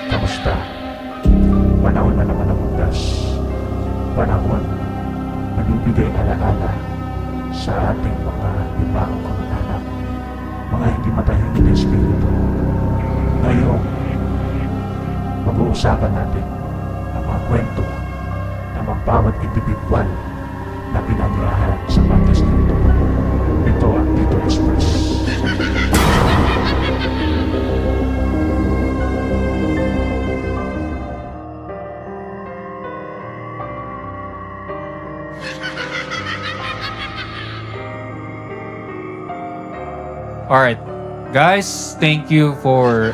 Kamusta? Panahon na naman ang undas. Panahon na bibigay alaala sa ating mga ibang kamag-anak, mga hindi matahimik na espiritu. Ngayon, pag-uusapan natin ang mga kwento ng mga bawat individual na pinanirahan sa podcast nito. Ito ang Tito Express. Alright, guys, thank you for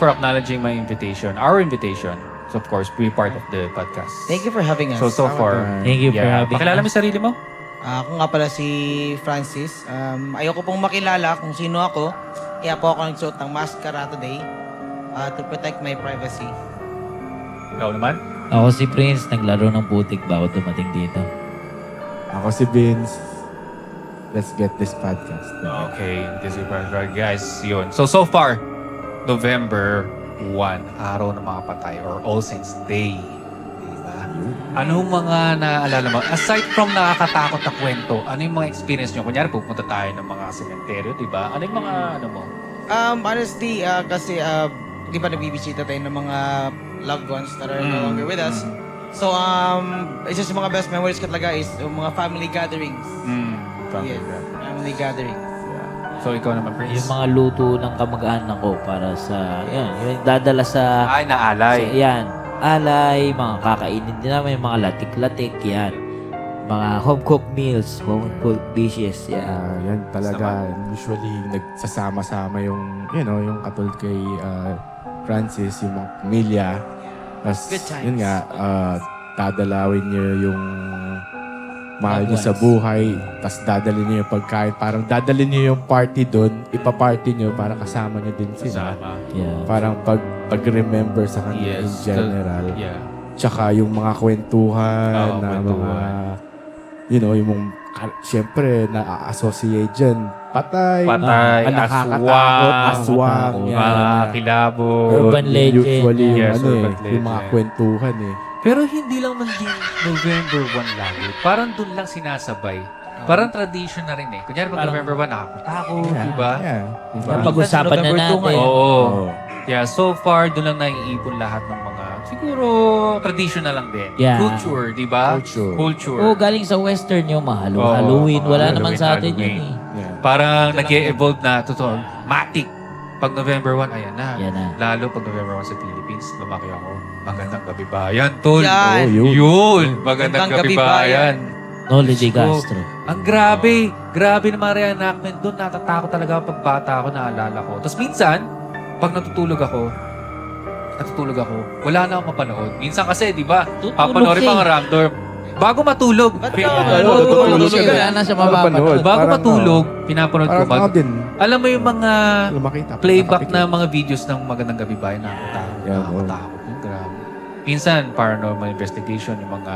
acknowledging my invitation, our invitation. So of course, be part of the podcast. Thank you for having us. So far, Thank you for having pakilala mo us. sarili mo? Ako nga pala si Francis. Ayoko pong makilala kung sino ako. Kaya po ako nagsuot ng maskara today to protect my privacy. Ikaw naman? Ako si Prince, naglaro ng putik bago dumating dito. Ako si Vince. Let's get this podcast. Okay, this is right, guys. Yun. So far, November 1, araw ng mga patay or All Saints Day. Diba? Anong mga naaalala mo? Aside from nakakatakot na kwento, ano yung mga experience nyo? Kunyari, pupunta tayo ng mga sementeryo, diba? Ano yung mga, ano mo? Honestly, kasi di ba nabibisita tayo ng mga loved ones that are no longer with us. So, isa sa mga best memories ko talaga is yung mga family gatherings. Yes, family gatherings. So, ikaw naman, Prince? Yung mga luto ng kamag-anak ko para sa, yan, yung dadala sa, Ay, naalay. yan, alay, mga kakainin din namin, mga latik-latik, yan. Mga home-cooked meals, home-cooked dishes, yan. Yan talaga, usually nagsasama-sama yung, yung katulad kay Francis, yung mga pamilya. Tapos, Good times. yun nga, dadalawin niyo yung mahal niyo sa Loved ones. buhay. Tapos dadalhin niyo yung pagkain. Parang dadalhin niyo yung party doon, ipaparty niyo para kasama niyo din sila. Sama. Yeah. Parang pag-remember sa kanila in Yes. general. Yeah. Tsaka yung mga kwentuhan Oo, na kwentuhan. mga, yung siyempre na-associate dyan. Patay. Patay, nakakatakot, aswang, aswang. Mga kilabo. Urban legend. Usually yung, Yes, urban yung mga legend. kwentuhan Pero hindi lang man din November 1 lagi. Parang dun lang sinasabay. Parang tradition na rin eh. Kunyari pag Parang- November 1, nakakatakot, Yeah, diba? Yeah. Diba? Napag-usapan na November 2 natin. nga eh. Oo. Oh. Yeah, so far, dun lang naiipon lahat ng mga, siguro, traditional lang din. Yeah. Culture, diba? Culture. Oh, galing sa Western yung mga Oo, Halloween. Wala Halloween, naman sa atin Halloween. yun Yeah. Parang nag-e-evolve na, totoo, matik. Pag November 1, ayan na. Yan na. Lalo pag November 1 sa Philippines, lumaki ako. Magandang gabi bayan, tol. Yan. Oh, yun. Yun. Magandang gabi bayan. Knowledge Diyos ko. Castro. Ang grabe. Grabe na mga reenactment doon. Natatakot talaga pag bata ako, naalala ko. Tapos minsan, pag natutulog ako, wala na akong mapanood. Minsan kasi, di ba, papanoorin siya pa eh. ang random. Bago matulog. Ba't ka tutulog siya. ka. Wala na siya Mapapanood. mapapanood. Bago Parang, matulog, pinapanood ko. Parang ako din. Alam mo yung mga Lumaki. tapos playback nakapikit. na mga videos ng Magandang Gabi Bayan, nakakatakot. Yeah, Nakakatakot yun, grabe. Minsan, paranormal investigation, yung mga,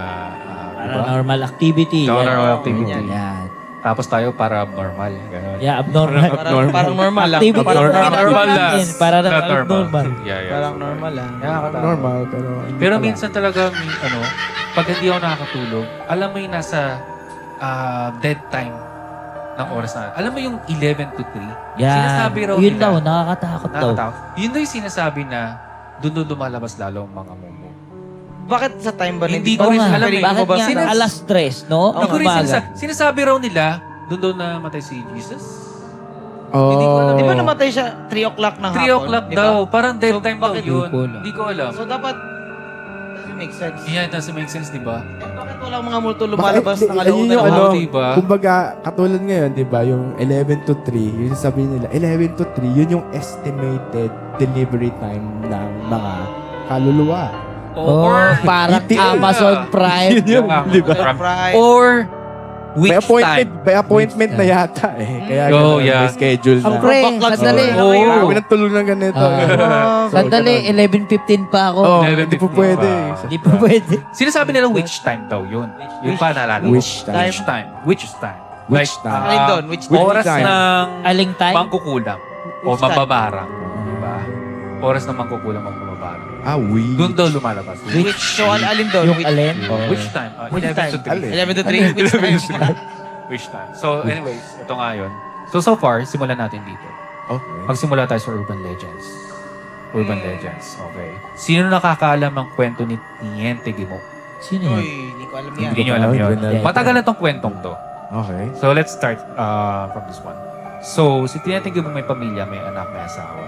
diba? Paranormal activity. Paranormal Yan. activity. Yan. Tapos tayo para abnormal. Ganun. Yeah, abnormal. Parang normal lang. Activity. Normal lang. Para Not abnormal. Yeah, yeah. Parang normal lang. Nakakatakot. Normal, pero hindi Pero pala. minsan talaga, pag hindi ako nakakatulog, alam mo yung nasa dead time ng oras na. Alam mo yung 11 to 3? Yan. Sinasabi raw Yun nila. daw, nakakatakot daw. Nakakatakot. Yun daw yung sinasabi na doon lumalabas lalo ang mga mumu. Bakit sa time ba? Hindi ba ko rin pwedeng alam eh. Bakit mabasa? nga alas 3, no? Hindi ko rin Umaga. sinasabi raw nila, doon namatay si Jesus. Oh. Hindi ko alam. Di ba namatay siya 3 o'clock ng 3 hapon? o'clock Di ba? daw. Parang dead So, time daw bakit- yun. Hindi ko alam. Hindi ko alam. So dapat, doesn't make sense. Yeah, it doesn't make sense, di ba? Bakit walang mga multo lumalabas Bakit? ng Ayun alauna yung ng ano, hapon? diba? Kumbaga, katulad ngayon, di ba, yung 11 to 3, yung sabihin nila, 11 to 3, yun yung estimated delivery time ng mga kaluluwa. Oh, parang ETA. Amazon Prime. Yun yun, di ba? Fry. Or Which May appointment na yata eh. Kaya Oh, ganun, yeah. may schedule Ang na. pre, sandali. Oo. Kami nang tulog ng ganito. Sandali, 11:15 pa ako. Oh, 11:15 hindi po pwede. pa. Hindi pa pwede. Sinasabi nila which time daw yun. Yung pa naalala ko. Which time? Which time? Which time? Which Like, time? Alin doon? Which time? Oras time? ng Aling time? mangkukulam o Which time? mababarang. Diba? Oras ng mangkukulam o mababarang. We. Doon daw lumalabas. Which? So, alin doon? Yung alin? Which time? Which 11 to time? 3. 11 to 3? Which time? Which time? So anyways, ito nga yun. So far, simulan natin dito. Okay. Magsimula tayo sa Urban Legends. Urban Legends, okay. Sino nakakaalam ang kwento ni Niente Gimo? Sino Uy, yun? hindi ko alam yan. Hindi nyo alam yun. Hindi. Matagal na tong kwentong to. Okay. So let's start from this one. So, si Niente Gimo may pamilya, may anak, may asawa.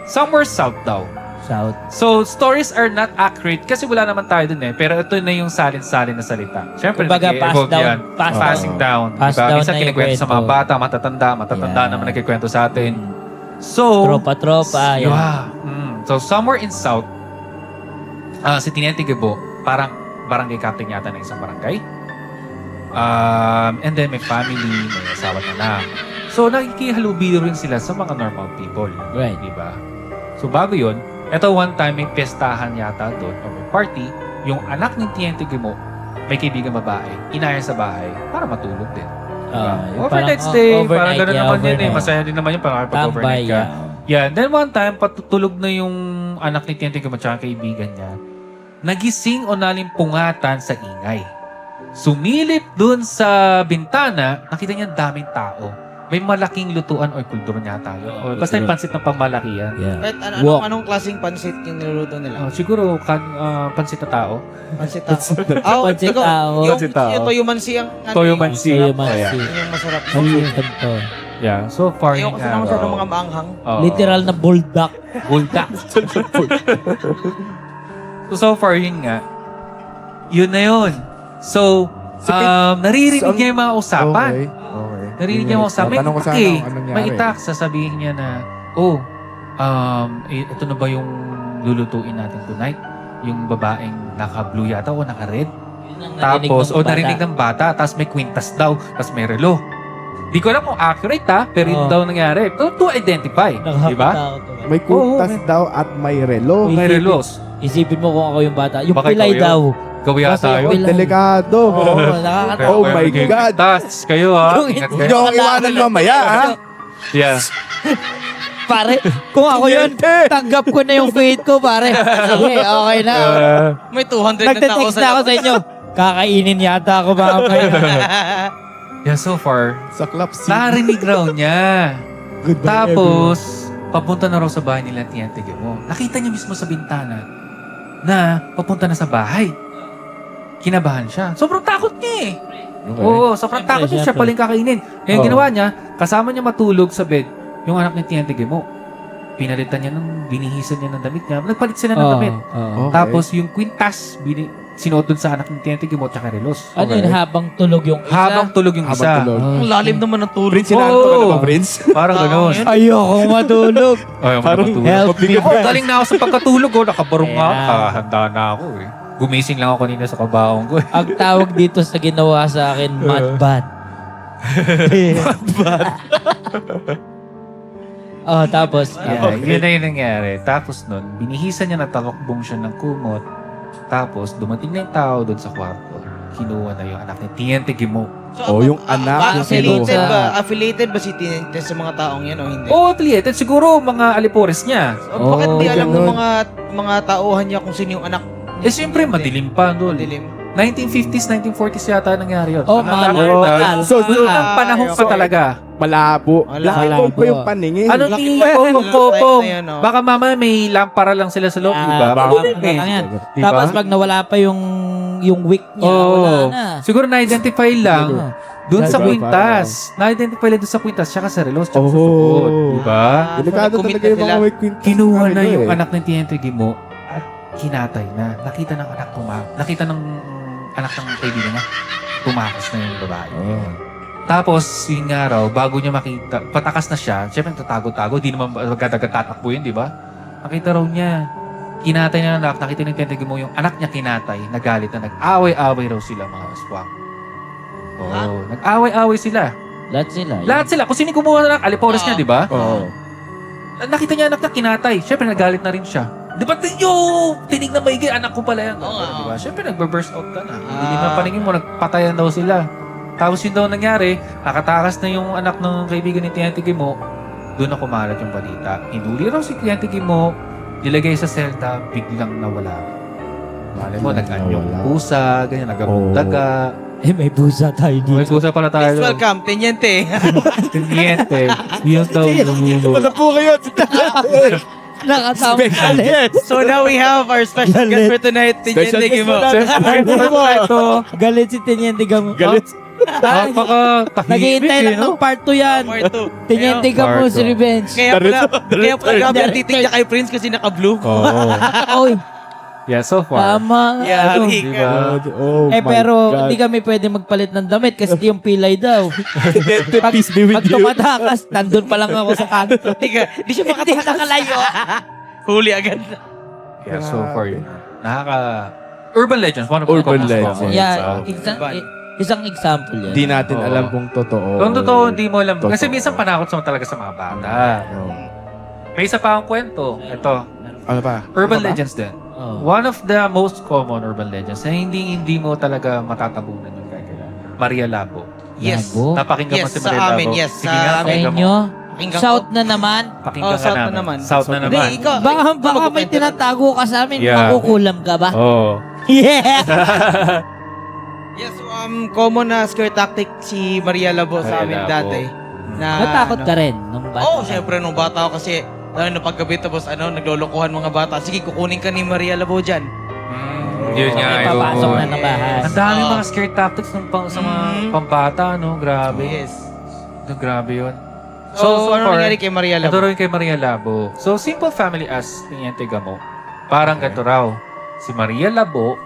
Somewhere south daw. South. So, stories are not accurate kasi wala naman tayo dun eh. Pero ito na yung salin-salin na salita. Siyempre, Kumbaga, nag-evolve passed down. yan. Passing down. Passed Diba? down Minsan na yung kinikwento sa mga kwento. bata, matatanda Yeah. naman nagkikwento sa atin. So, Tropa-tropa. Yan. yeah. So, somewhere in South, si Tiniente Gebo, parang barangay captain yata ng isang barangay. And then may family, may asawa na. So, nakikihalubilo rin sila sa mga normal people. Right. Diba? So, bago yun, eto one time may pestahan yata doon o may party, yung anak ng Tiniente Gemo, may kaibigan babae, inaya sa bahay para matulog din. Yung Overnight parang, stay, overnight, parang gano'n yeah, naman yun eh. overnight. Masaya din naman yun, parang Tambay, pag-overnight ka. yeah. Yeah, then one time, patutulog na yung anak ni Tiniente Gemo at kaibigan niya, nagising o nalimpungatan sa ingay. Sumilip dun sa bintana, nakita niya daming tao. May malaking lutuan o kultura niya tayo. O, basta yung pansit ng pamalakihan. Yeah. Kahit Walk. anong klaseng pansit yung niluluto nila? Siguro, pansit na tao. Pansit tao. Oh, Pansit ikaw, tao. Yung toyo mansi ang Toyo mansi. Sa'yo Oh, man yeah. si. Yun yung masarap. Ganito. Yeah, so far Ayaw yung kasi naman masyadong mga maanghang. Literal na bulldog. Buldak. So far, yun nga. Yun na yun. So, naririnig niya yung mga usapan. Okay. Narinig niya mga usapan. May Tanong ko sana itak eh. kung anong May nangyari. itak. Sasabihin niya na, ito na ba yung lulutuin natin tonight? Yung babaeng naka-blue yata o naka-red? Tapos, narinig ng bata. Tapos may kwintas daw. Tapos may relo. Di ko alam kung accurate pero yun Oo. daw nangyari. To identify. Di ba? May kuntas daw at may relo. May relos. Isipin mo kung ako yung bata. Yung Baka pilay ikaw yun. daw. Gawin yata Kasi yun. pilay. Delikado. Oo, nakakatawa. Oh my God. Tas, kayo ha. Yung- Ingat Hindi kayo. ako iwanan mamaya, ha? Yeah. Pare, kung ako yun, tanggap ko na yung fate ko, pare. Sige, okay na. May 200 na tao Nagte-text na ako sa inyo. Kakainin yata ako mga kayo. Yeah, so far, Saklap si. narinig raw niya. Goodbye, Tapos, papunta na raw sa bahay nila Tiniente Gemo. Nakita niya mismo sa bintana na papunta na sa bahay. Kinabahan siya. Sobrang takot niya eh. Okay. Oo, sobrang Siyempre, takot niya. Siya siyempre. paling kakainin. Ngayon, Oo. ginawa niya, kasama niya matulog sa bed, yung anak ni Tiniente Gemo. Pinalitan niya binihisan niya ng damit niya. Nagpalit sila ng damit. Okay. Tapos, yung kwintas, sinuot dun sa anak ni Tiniente Gemo at relos. Ano yun, habang tulog yung isa? Habang tulog yung Habang isa. tulog. Ang lalim naman ng tulog. Prince, sinahan ko na ba, Prince? Parang gano'n. Ayokong matulog. Ay, Parang help me. Galing na ako sa pagkatulog ko. Nakabarong nga ako. Yeah. Nakahanda na ako eh. Gumising lang ako kanina sa kabaong ko eh. Ang tawag dito sa ginawa sa akin, mudbat. Oh, tapos, Yeah, yun na yung nangyari. Tapos nun, binihisan niya na talokbong siya ng kumot. Tapos, dumating na yung tao doon sa kwarto. Kinuha na yung anak ni Tiniente Gemo. Oh, yung anak yung affiliated kinuha. ba? Affiliated ba si Tiniente sa mga taong yan o hindi? Oo, affiliated. Siguro mga alipores niya. O, bakit di alam ng ganun. mga tauhan niya kung sino yung anak? Eh, siyempre, madilim pa doon. Madilim. 1950s, 1940s yata nangyari yun. Oh, mga lokal. So, Ang panahon pa talaga. malabo. Malabo. Lahat pa yung paningin. Ano Laki ni pa yun, Popong? laki na yan, oh. Baka mama may lampara lang sila sa loob, di ba? baka Madilim eh. lang yan. Di ba? Tapos pag nawala pa yung wick niya, Oo. wala na. Siguro na-identify lang Oo. doon sa Diba? kwintas. Na-identify lang doon sa kwintas tsaka sa relos tsaka sa Oh. suot. Di ba? Delikado Nag-commit talaga yung na mga may kwintas. Kinuha na yung eh. anak ng Tiniente Gemo at kinatay na. Nakita ng anak nakita ng anak ng kaibigan niya. Tumakas na yung babae. Oh. Tapos, yung nga raw, bago niya makita, patakas na siya, syempre tatago-tago, di naman magkadagat tatakbo yun, di ba? Nakita raw niya, kinatay na ng anak, nakita ng Tiniente Gemo yung anak niya kinatay, nagalit na nag-away-away raw sila mga aswang. Oo. Nag-away-away sila. Lahat sila. Lahat sila. Kung sino yung kumuha ng alipores niya, di ba? Oo. Nakita niya anak na kinatay. Siyempre, nagalit na rin siya. Di ba, tinig na maigi, anak ko pala yan. Oo nga, Di ba? Siyempre, nagbe-burst out ka na. Hindi na paningin mo, nagpatayan daw sila. Tapos yun daw nangyari, nakatakas na yung anak ng kaibigan ni Tiente Gimo, doon na kumalat yung balita. Hinuli raw si Tiente Gimo, nilagay sa selda, biglang nawala. Malay mo, nag-anyong nawala. pusa, ganyan, nagamundaga. May busa tayo dito. May pusa pala tayo. Please welcome, Teniente. Tiente. Yun daw lumulo. Wala po kayo. Nakasama galit. So now we have our special guest for tonight, Teniente Gimo. Galit si Teniente Gamo. Galit. Naghihintay lang ng part 2 yan. Part 2. Teniente Gamo Part si two. Revenge. Kaya pala grabe ang titig niya kay Prince kasi naka-blue. Oo. Oy, Yeah, so far. tama. Yeah, Ano. Diba? Oh my Pero God. hindi kami pwede magpalit ng damit kasi di yung pilay daw. Pag, Peace be with pag you. tumatakas, nandun pa lang ako sa kanto. Di siya Hindi nakalayo. Huli agad. Yeah, so far yun. Urban Legends, one of the Urban common Legends. songs. Yeah, isang example yan. Di natin Oo. alam kung totoo. Kung totoo, hindi mo alam. Kasi Totoo. minsan panakot sa talaga sa mga bata. Oo. May isa pa akong kwento. Ito, Ano pa? Urban Ano pa? Legends din. Oh. One of the most common urban legends na hindi mo talaga matatabunan yung kaya. Maria Labo. Yes. Labo? Napakinggan mo Yes, si sa Maria Labo. amin, yes, Sige sa nga, Sa pakinggan mo. inyo? Pakinggan South ko. na naman? Pakinggan Oh, ka South na namin. naman. South na Hindi, naman. ikaw. Baka may magkukwento na. tinatago ka sa amin. Yeah. Makukulam ka ba? Oo. Yeah! Yes, so, common na scare tactic si Maria Labo sa Maria amin Labo. dati. Na, Natakot ka rin nung bata. Oo, syempre nung bata ako kasi lalo na paggabi tapos naglolokohan mga bata. Sige, kukunin ka ni Maria Labo dyan. Yun nga. May yun. papasok na ng bahay. Ang dami mga scare tactics ng sa mga pambata, no? Grabe. Yes. Grabe yun. So, ano far, nangyari kay Maria ito Labo? rin kay Maria Labo. So, simple family as Teniente Gamo. Parang ganito raw. Si Maria Labo,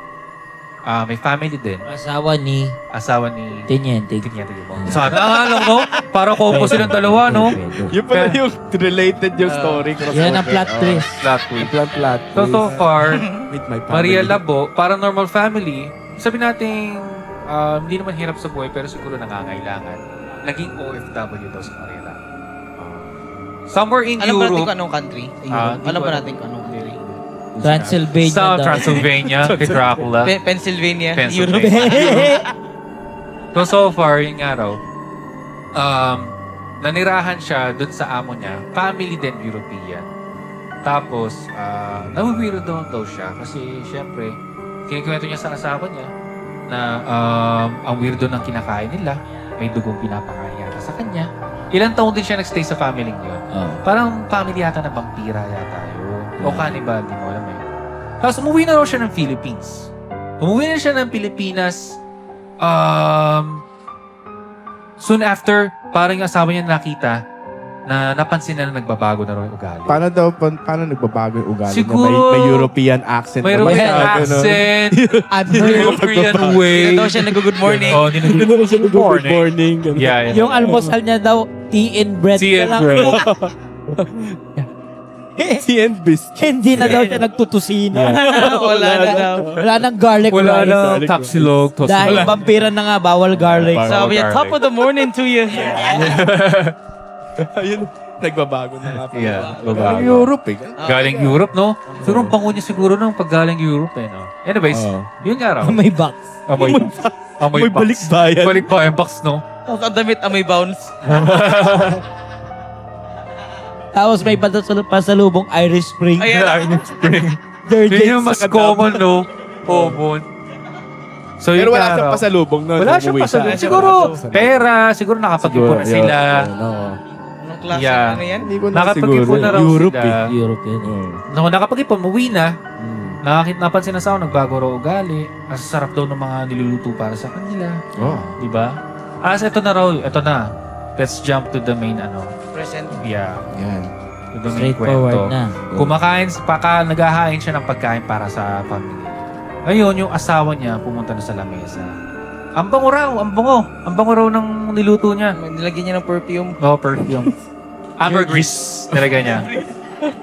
may family din. Asawa ni Asawa ni Teniente. Teniente Gamo. Sana alam mo, para combo silang dalawa, no? Yung pala yung related yung story. Yan ang plot twist. Flat week. Plat. So far, Meet my family. Maria Labo, para normal family, sabi natin, hindi naman hirap sa buhay, pero siguro nangangailangan. Naging OFW daw si Maria Labo. Somewhere in Alam ba natin Europe, kung anong country? Sa Ah, Europe? hindi Alam ko ba alam. natin kung anong country? Transylvania sa daw. Transylvania, kay Dracula. Pennsylvania, Europe. Pennsylvania. So far, yung nga raw, nanirahan siya dun sa amo niya, family din European. Tapos, nawiwiro daw siya kasi syempre, kinikwento niya sa asawa niya na ang weirdo ng kinakain nila, may dugong pinapakain yata sa kanya. Ilang taon din siya nagstay sa family niya. Oh. Parang family yata na vampira yata yun. O cannibal, di mo alam eh. Tapos umuwi na raw siya ng Philippines. Umuwi na siya ng Pilipinas. Soon after, parang yung asawa niya nakita na napansin na nagbabago na raw yung ugali. Paano nagbabago yung ugali Siguro, niya? May European accent. May naman European siya, ganun. accent, European Hindi way. na daw siya nag-good morning. Oh, hindi na Good morning. ganun. Yeah, Yung almusal niya daw, tea and bread Tea and na lang. bread. Tea and biscuit. Hindi na daw siya nagtutusina. Wala na daw. Wala nang garlic Wala rice. na tapsilog. Dahil vampira na nga, bawal garlic. Sabi niya, top of the morning to you. Ayun, nagbabago na nga pala. Yeah, Galing babago. Europe eh. Galing Europe, no? Siguro ang bango niya siguro nung pag galing Europe eh, no? Anyways, Oo. yun nga raw. May box. Amoy May box. balikbayan. Balikbayan box, no? Tapos ang damit, amoy bounce. Tapos may pasalubong Irish Spring. Ayan. Yun yung mas common, no? Common. So, Pero yun wala nga siyang raw. pasalubong nun. Wala siyang Umuwi siya. pasalubong. Siguro, pera. Siguro nakapag-ipon na sila. Anong klase Yeah. ano yan? Hindi ko na Nakapag-ipon siguro. na raw Europe sila. eh. Europe yun. Nung nakapag-ipon, muwi na. Mm. Napansin na sa ako, nagbago raw ugali. Ang sarap daw ng mga niluluto para sa kanila. Oh. Di ba? Ito na raw. Ito na. Let's jump to the main, Present. Yeah. Yan. To the main Straightforward kwento. na. Kumakain, naghahain siya ng pagkain para sa pamilya. Ngayon, yung asawa niya pumunta na sa lamesa. Ang bango raw, ang bango. Ang bango raw ng niluto niya. Nilagyan niya ng perfume. Oh, perfume. Ambergris. Talaga niya.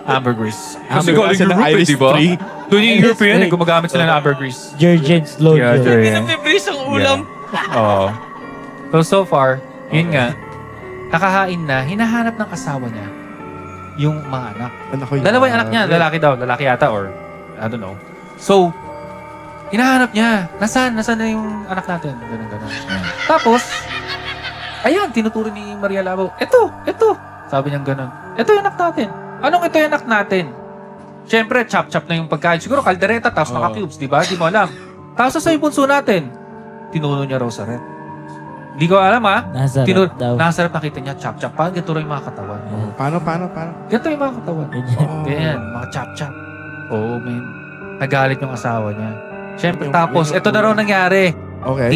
Ambergris. Kasi Ambergris galing na Europe, Irish di ba? tree. Doon yung European, gumagamit sila ng ambergris. Jergens Lojo. Yeah, Pinapibris ang ulam. Oo. So far, yun nga, nakahain na, hinahanap ng asawa niya yung mga anak. Anak ko yun. Dalawa yung anak niya, lalaki daw, lalaki yata or I don't know. So, hinahanap niya, nasaan na yung anak natin? Ganun. Tapos, ayan, tinuturo ni Maria Labo, eto. Sabi niya ganun. Ito yung anak natin. Anong ito yung anak natin? Siyempre, chop-chop na yung pagkain. Siguro kaldereta, tapos naka-cubes, di ba? Di mo alam. Tapos sa yung bunso natin, tinuno niya raw sa rep. Di ko alam ha. Nasarap daw. Nasarap nakita niya, chop-chop. Parang ganito rin yung mga katawan. Paano? Ganito yung mga katawan. Ganyan, mga chop-chop. Oo, man. Nagalit yung asawa niya. Siyempre, tapos, ito na raw nangyari. Okay.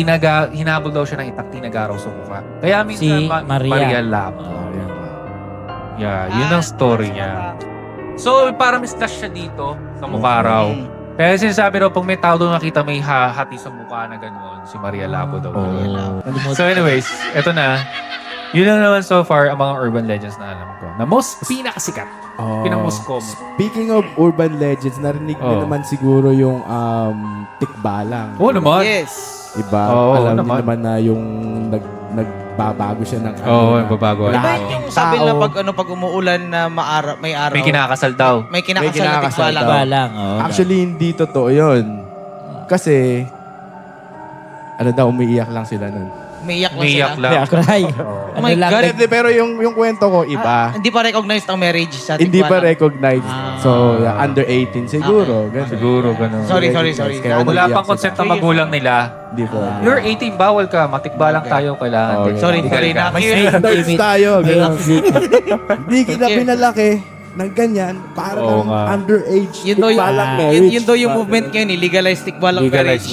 Hinabol daw siya ng itak, tinaga raw sa mukha. Kaya minsan, Si Maria. Labo. Yeah, yun ang story niya. So, para mistash siya dito sa mukha raw. Kaya sinasabi raw, pag may tao doon nakita may hati sa mukha na gano'n, si Maria Labo daw. So anyways, eto na. Yun lang naman so far ang mga urban legends na alam ko. Na most pinakasikat. Pinaka-most common. Speaking of urban legends, narinig niyo naman siguro yung tikbalang. Oo naman. Yes. Diba? Oo, Alam niyo naman. naman na yung nagbabago siya ng Oo, na nagbabago. lahat Iba ng yung sabi na tao. pag umuulan na may araw. May kinakasal daw. May kinakasal na kinakasal tikbalang. daw. Balang. Actually, hindi totoo yun. Kasi, ano daw, umiiyak lang sila nun. Umiiyak lang Umiiyak sila. lang. Cry. Oh my God. Hindi, pero yung kwento ko, iba. Hindi pa recognized ang marriage sa Hindi pa tikbalang. recognized. So, yeah, under 18 siguro. Ganun. Siguro, ganun. Sorry. Kaya Wala umiiyak pang sila. concept ng magulang nila. Hindi po. You're 18, bawal ka. Matikbalang tayo kailangan. Okay. Sorry, Legal sorry. ka. Na, May standards tayo. Ganun. Hindi kita Okay. pinalaki ng ganyan para Oo ng nga. underage. Yun daw yung, tikbalang marriage. yun daw yung movement ngayon, legalized tikbalang marriage.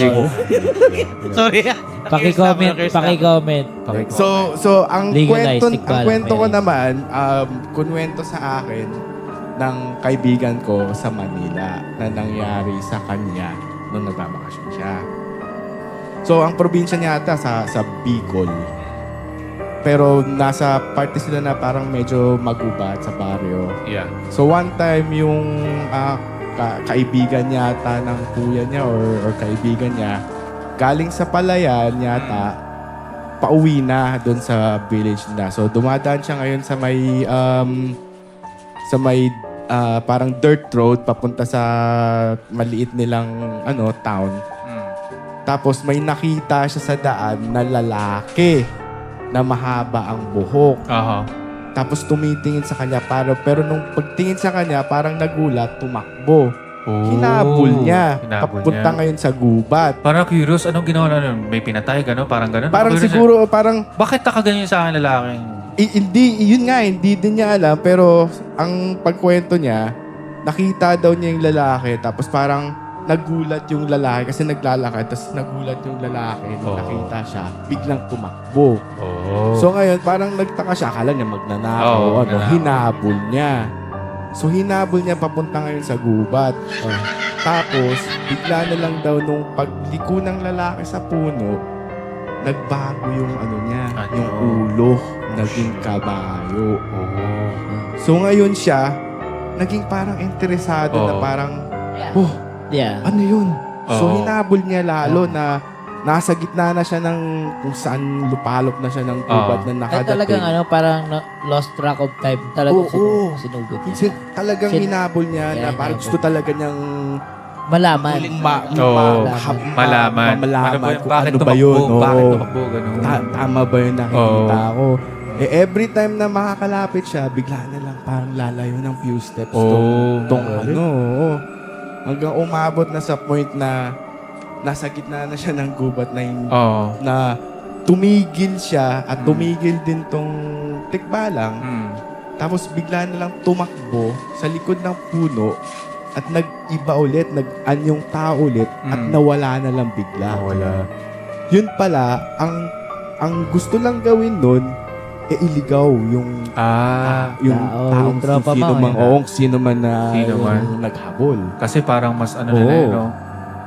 Sorry. Paki-comment. So ang Legalized kwento tikbalang ko marriage. naman, kunwento sa akin ng kaibigan ko sa Manila na nangyari sa kanya nung nagbabakasyon siya. So ang probinsya niya ata sa Bicol. Pero nasa parte sila na parang medyo magubat sa baryo. Yeah. So one time yung kaibigan niya ata ng kuya niya or kaibigan niya galing sa palayan yata pauwi na doon sa village na. So dumadaan siya ngayon sa may parang dirt road papunta sa maliit nilang town. Tapos may nakita siya sa daan na lalaki na mahaba ang buhok. Aha. Tapos tumitingin sa kanya pero nung pagtingin sa kanya parang nagulat, tumakbo. Hinabol niya. Papunta ngayon sa gubat. Parang curious, anong ginawa na nun? May pinatay, gano'n? Parang gano'n? Parang Curious siguro, parang, bakit nakaganyan sa akin lalaking? hindi din niya alam, pero ang pagkwento niya, nakita daw niya yung lalaki, tapos parang nagulat yung lalaki kasi naglalakad, tapos nagulat yung lalaki, nung nakita siya, biglang tumakbo. So ngayon, parang nagtaka siya, akala niya magnanakaw, magnanakaw. hinabol niya. So hinabol niya papunta ngayon sa gubat. Tapos, bigla na lang daw nung pagliko ng lalaki sa puno, nagbago yung yung ulo, naging kabayo. So ngayon siya, naging parang interesado na parang, Yeah. ano yun? So Oo. hinabol niya lalo na nasa gitna na siya ng kung saan lupalop na siya ng gubat na At nakadating. talagang parang lost track of time. Talagang Oo. sinugod niya. Talagang Sin- hinabol niya na Yeah, parang hinabol. gusto talaga niyang Malaman. Malaman. Malaman kung bakit ano ba tumakbo? yun. Oo. Bakit tumakbo? Ganun. Tama ba yung nakikita ko? Every time na makakalapit siya, bigla na lang parang lalayo ng few steps. Tong oo. Hanggang umabot na sa point na nasa gitna na siya ng gubat na na tumigil siya at tumigil din tong tikbalang. Tapos bigla na lang tumakbo sa likod ng puno at nag-iba ulit, nag-anyong tao ulit at nawala na lang bigla. Yun pala, ang gusto lang gawin nun, iligaw yung yung Tao, taong yung tropa sino mo, man, sino man na Sino man. yung naghabol. Kasi parang mas ano Oo. na no?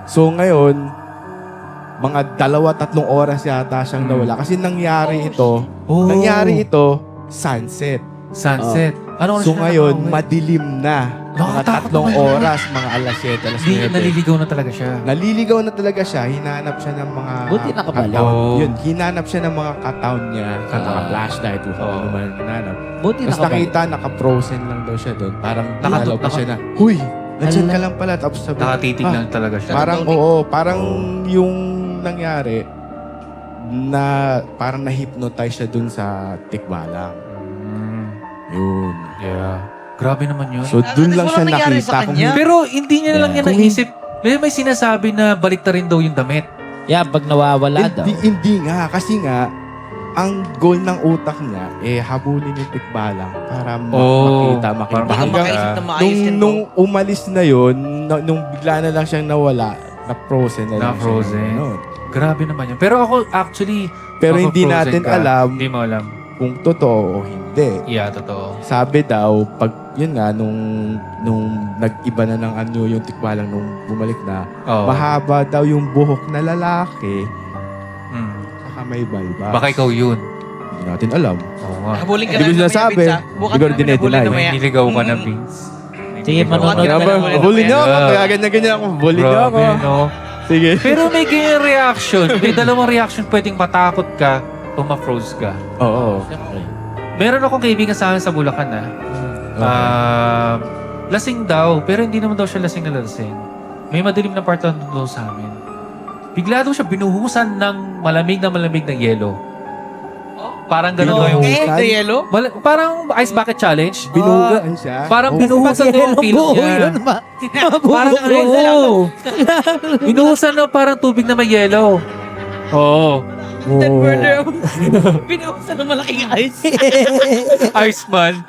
So ngayon, mga 2-3 oras yata siyang nawala. Kasi nangyari ito, sunset. Sunset. Ano So ngayon, madilim na. Mga Nakakatakot 3 naman. oras, mga alas 7, alas Hindi, 9. naliligaw na talaga siya. Naliligaw na talaga siya. Hinanap siya ng mga... Buti nakabalik. kataon. Oo. Yun, hinanap siya ng mga kataon niya. Mga flashlight, kung Oo. ano man ang hinanap. Buti Tapos nakabalik. nakita, naka-frozen lang daw siya doon. Parang dinalaw pa naka- siya na, huy, nandiyan Ala. ka lang pala. Tapos sabi, Nakatitig "Ah, lang talaga siya. Parang, oo, parang yung nangyari na parang na-hypnotize siya dun sa tikbalang. Mm, Yun. yeah. Grabe naman yun. So, dun lang siya Walang nangyari nakita. sa Kung kanya. Pero hindi niya lang yan Kung naisip. May sinasabi na balik na rin daw yung damit. Yeah, pag nawawala daw. hindi nga. Kasi nga, ang goal ng utak niya, habulin yung tikbalang para makita. parang Hindi ka Hanggang makaisip na maayos yan. nung umalis na yun, nung bigla na lang siyang nawala, na-frozen na lang Na-frozen. siya. Ganun. Grabe naman yun. Pero ako actually... Pero hindi mapapfrozen natin ka. alam Hindi mo alam. kung totoo o hindi. Yeah, totoo. Sabi daw, pag yun nga, nung nag-iba na ng anyo yung tikbalang nung bumalik na, Oo. mahaba daw yung buhok na lalaki, Mm. saka may balbas. Baka ikaw yun. Hindi natin alam. Oo nga. Habulin ka Hindi ko namin sinasabi. mamaya, Vince, ha? Bukas Hindi ko namin dinedeny. habulin mamaya. Niligaw ka na, Mm. Vince. Sige, Niligaw manonood ka Ano na. ba? Huli niyo ako, Yeah. kaya ganyan-ganyan ako. Huli niyo ako. Grabe, no? Sige. Pero may ganyan reaction. May dalawang reaction. Pwedeng matakot ka o ma-froze ka. Oo. Siyempre. Meron akong kaibigan sa akin sa Bulacan na lasing daw, pero hindi naman daw siya lasing na lasing. May madilim na part daw sa amin. Bigla daw siya binuhusan ng malamig na yelo. Parang ganun daw yung... Eh, the yellow? Parang ice bucket challenge. Binugaan siya. Parang Oo. binuhusan daw yung Pag-yellow feeling buo niya. yun, ma. Parang oo. Binuhusan daw parang tubig na may yelo. Oo. That murder. Pinuhusan ng malaking ice. Iceman.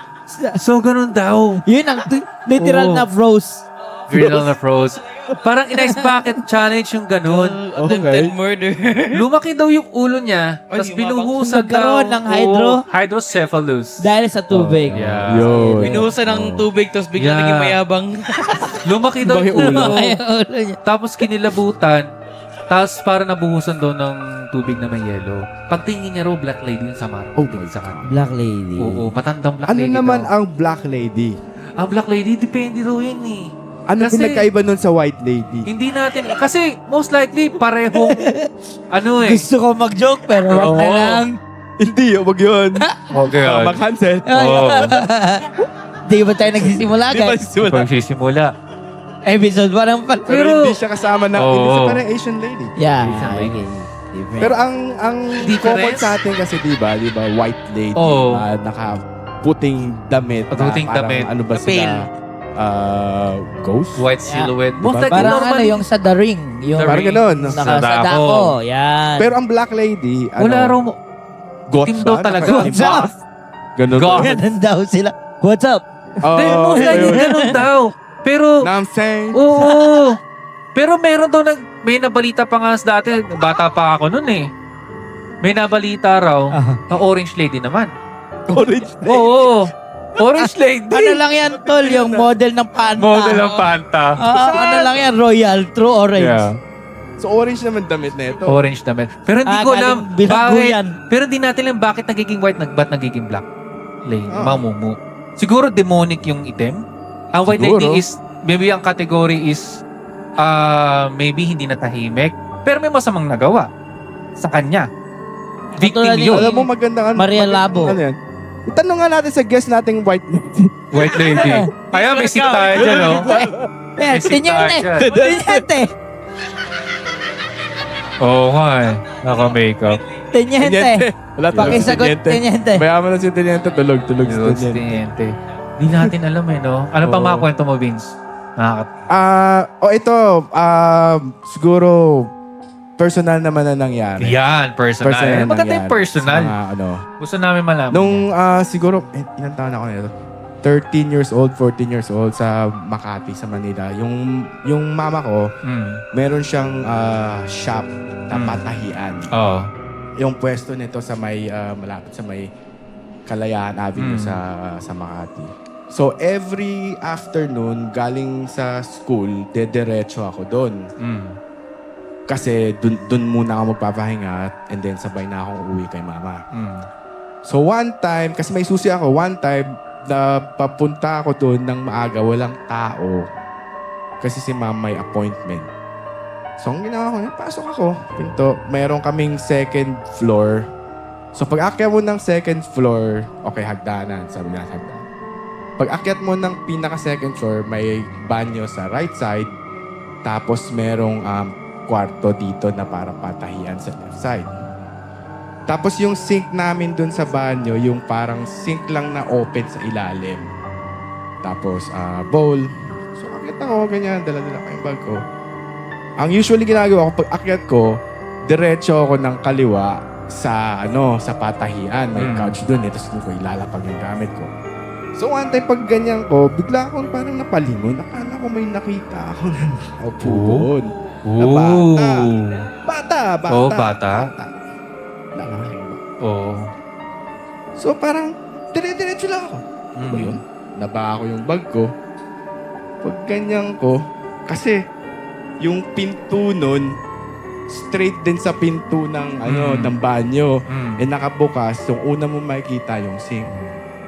So, ganun daw. Yun ang literal Oo. na froze. Grill na froze. Parang in-ice bucket challenge yung ganun. Okay. That murder. Lumaki daw yung ulo niya, Ay, tapos yung binuhusan nagkaroon daw. ng hydro? Oo, hydrocephalus. Dahil sa tubig. Yeah. Yun. Pinuhusan ng tubig, tapos bigla Yeah. naging mayabang. Lumaki daw Lumaki yung ulo. ulo. Ay, ulo niya. Tapos kinilabutan. Tapos parang nabuhusan daw ng tubig na may yelo. Pagtingin niya raw, black lady yung samara. Oh my sa kanya. Black lady. Oo, matandang black Ano lady naman daw. ang black lady? Ang black lady, depende daw yun eh. Ano Kasi- pinagkaiba nun sa white lady? Hindi natin, kasi most likely parehong, ano eh. Gusto ko mag-joke pero wag na Oo. lang. Hindi, wag yun. Okay, Mag-handset. Oo. Di ba tayo nagsisimula, Di ba guys? simula? Pagsisimula. Episode 1 ng Pero Pero- hindi siya kasama na, Oo. hindi siya parang Asian lady. Yeah. Isang lady. Okay. Different. Pero ang Difference? common sa atin kasi di ba white lady, Oo. naka-puting damit. na Puting parang damit. Ano ba Pale. sila? Ghost? White silhouette. Diba? Most likely Parang ano, normally. yung sa The Ring. Yung The Parang Ring. ganun. naka Sa sa dako. dako. Yan. Pero ang black lady, Wala raw mo. goth Team daw ba? talaga. What's up? Ganun. Goth. Ganun daw sila. What's up? Hindi, most likely ganun daw. Pero, Now I'm saying, oo. Pero meron daw, may nabalita pa nga dati, bata pa ako nun eh. May nabalita raw na orange lady naman. orange lady. Oo. Orange lady. Ano lang yan, tol? Yung model ng Fanta. Model ng Fanta. Ano lang yan, Royal, True Orange. Yeah. So orange naman damit na ito. Orange naman. Pero hindi ko alam galing bilanggo bakit. yan. Pero hindi natin alam bakit nagiging white, ba't nagiging black. Lane, Ah. mamumu. Siguro demonic yung item. Ang white Siguro. lady is, maybe ang category is, maybe hindi natahimik. Pero may masamang nagawa sa kanya. Victim Katulad ni- yun. Alam mo maganda ka. Maria Labo. Ano yan? Itanong nga natin sa guest nating white lady. White lady. Kaya may seat tayo dyan, no? Eh, May tinyente. sitahan Tinyente. Oo nga eh. Naka-makeup. Tinyente. Wala Pakisagot, tinyente. Mayaman na si Teniente. Tulog si Teniente. Teniente. Hindi natin alam eh, no? Ano pa Oo. mga kwento mo, Vince? Ito, siguro, personal naman na nangyari. Yan, personal. na Maganda yung nangyari personal. sa mga, ano. Gusto namin malaman. Nung siguro, ilang taon ako nito? 13 years old, 14 years old sa Makati, sa Manila. Yung mama ko, meron siyang shop na patahian. Oo. Yung pwesto nito sa may, malapit sa may Kalayaan Avenue Mm. sa Makati. So, every afternoon, galing sa school, dediretso ako doon. Kasi dun muna ako magpapahinga and then sabay na akong uuwi kay mama. So one time, kasi may susi ako, one time, papunta ako doon ng maaga, walang tao. Kasi si ma'am may appointment. So, ang ginawa ko, pasok ako. Pinto. Meron kaming second floor. So, pag akyat mo ng second floor, okay, hagdanan. Sabi niya, hagdanan. Pag akyat mo ng pinaka-second floor, may banyo sa right side. Tapos, merong kwarto dito na para patahian sa left side. Tapos, yung sink namin dun sa banyo, yung parang sink lang na open sa ilalim. Tapos, bowl. So, akyat ako, ganyan. Dala-dala ko yung bag ko. Ang usually ginagawa ko, pag akyat ko, diretso ako ng kaliwa sa patahian. May couch doon. Tapos doon ko ilalapag yung gamit ko. So one time pag ganyan ko, bigla akong parang napalingon. Akala ko may nakita ako na nakaupo doon. Na bata. Bata. Oh, bata? Nakaking ba? Oo. So parang, dire-diretso lang ako. Ano ba yun? Naba ako yung bag ko. Pag ganyan ko, kasi yung pinto nun, straight din sa pinto ng ng banyo. Eh nakabukas, yung una mo makikita yung sink.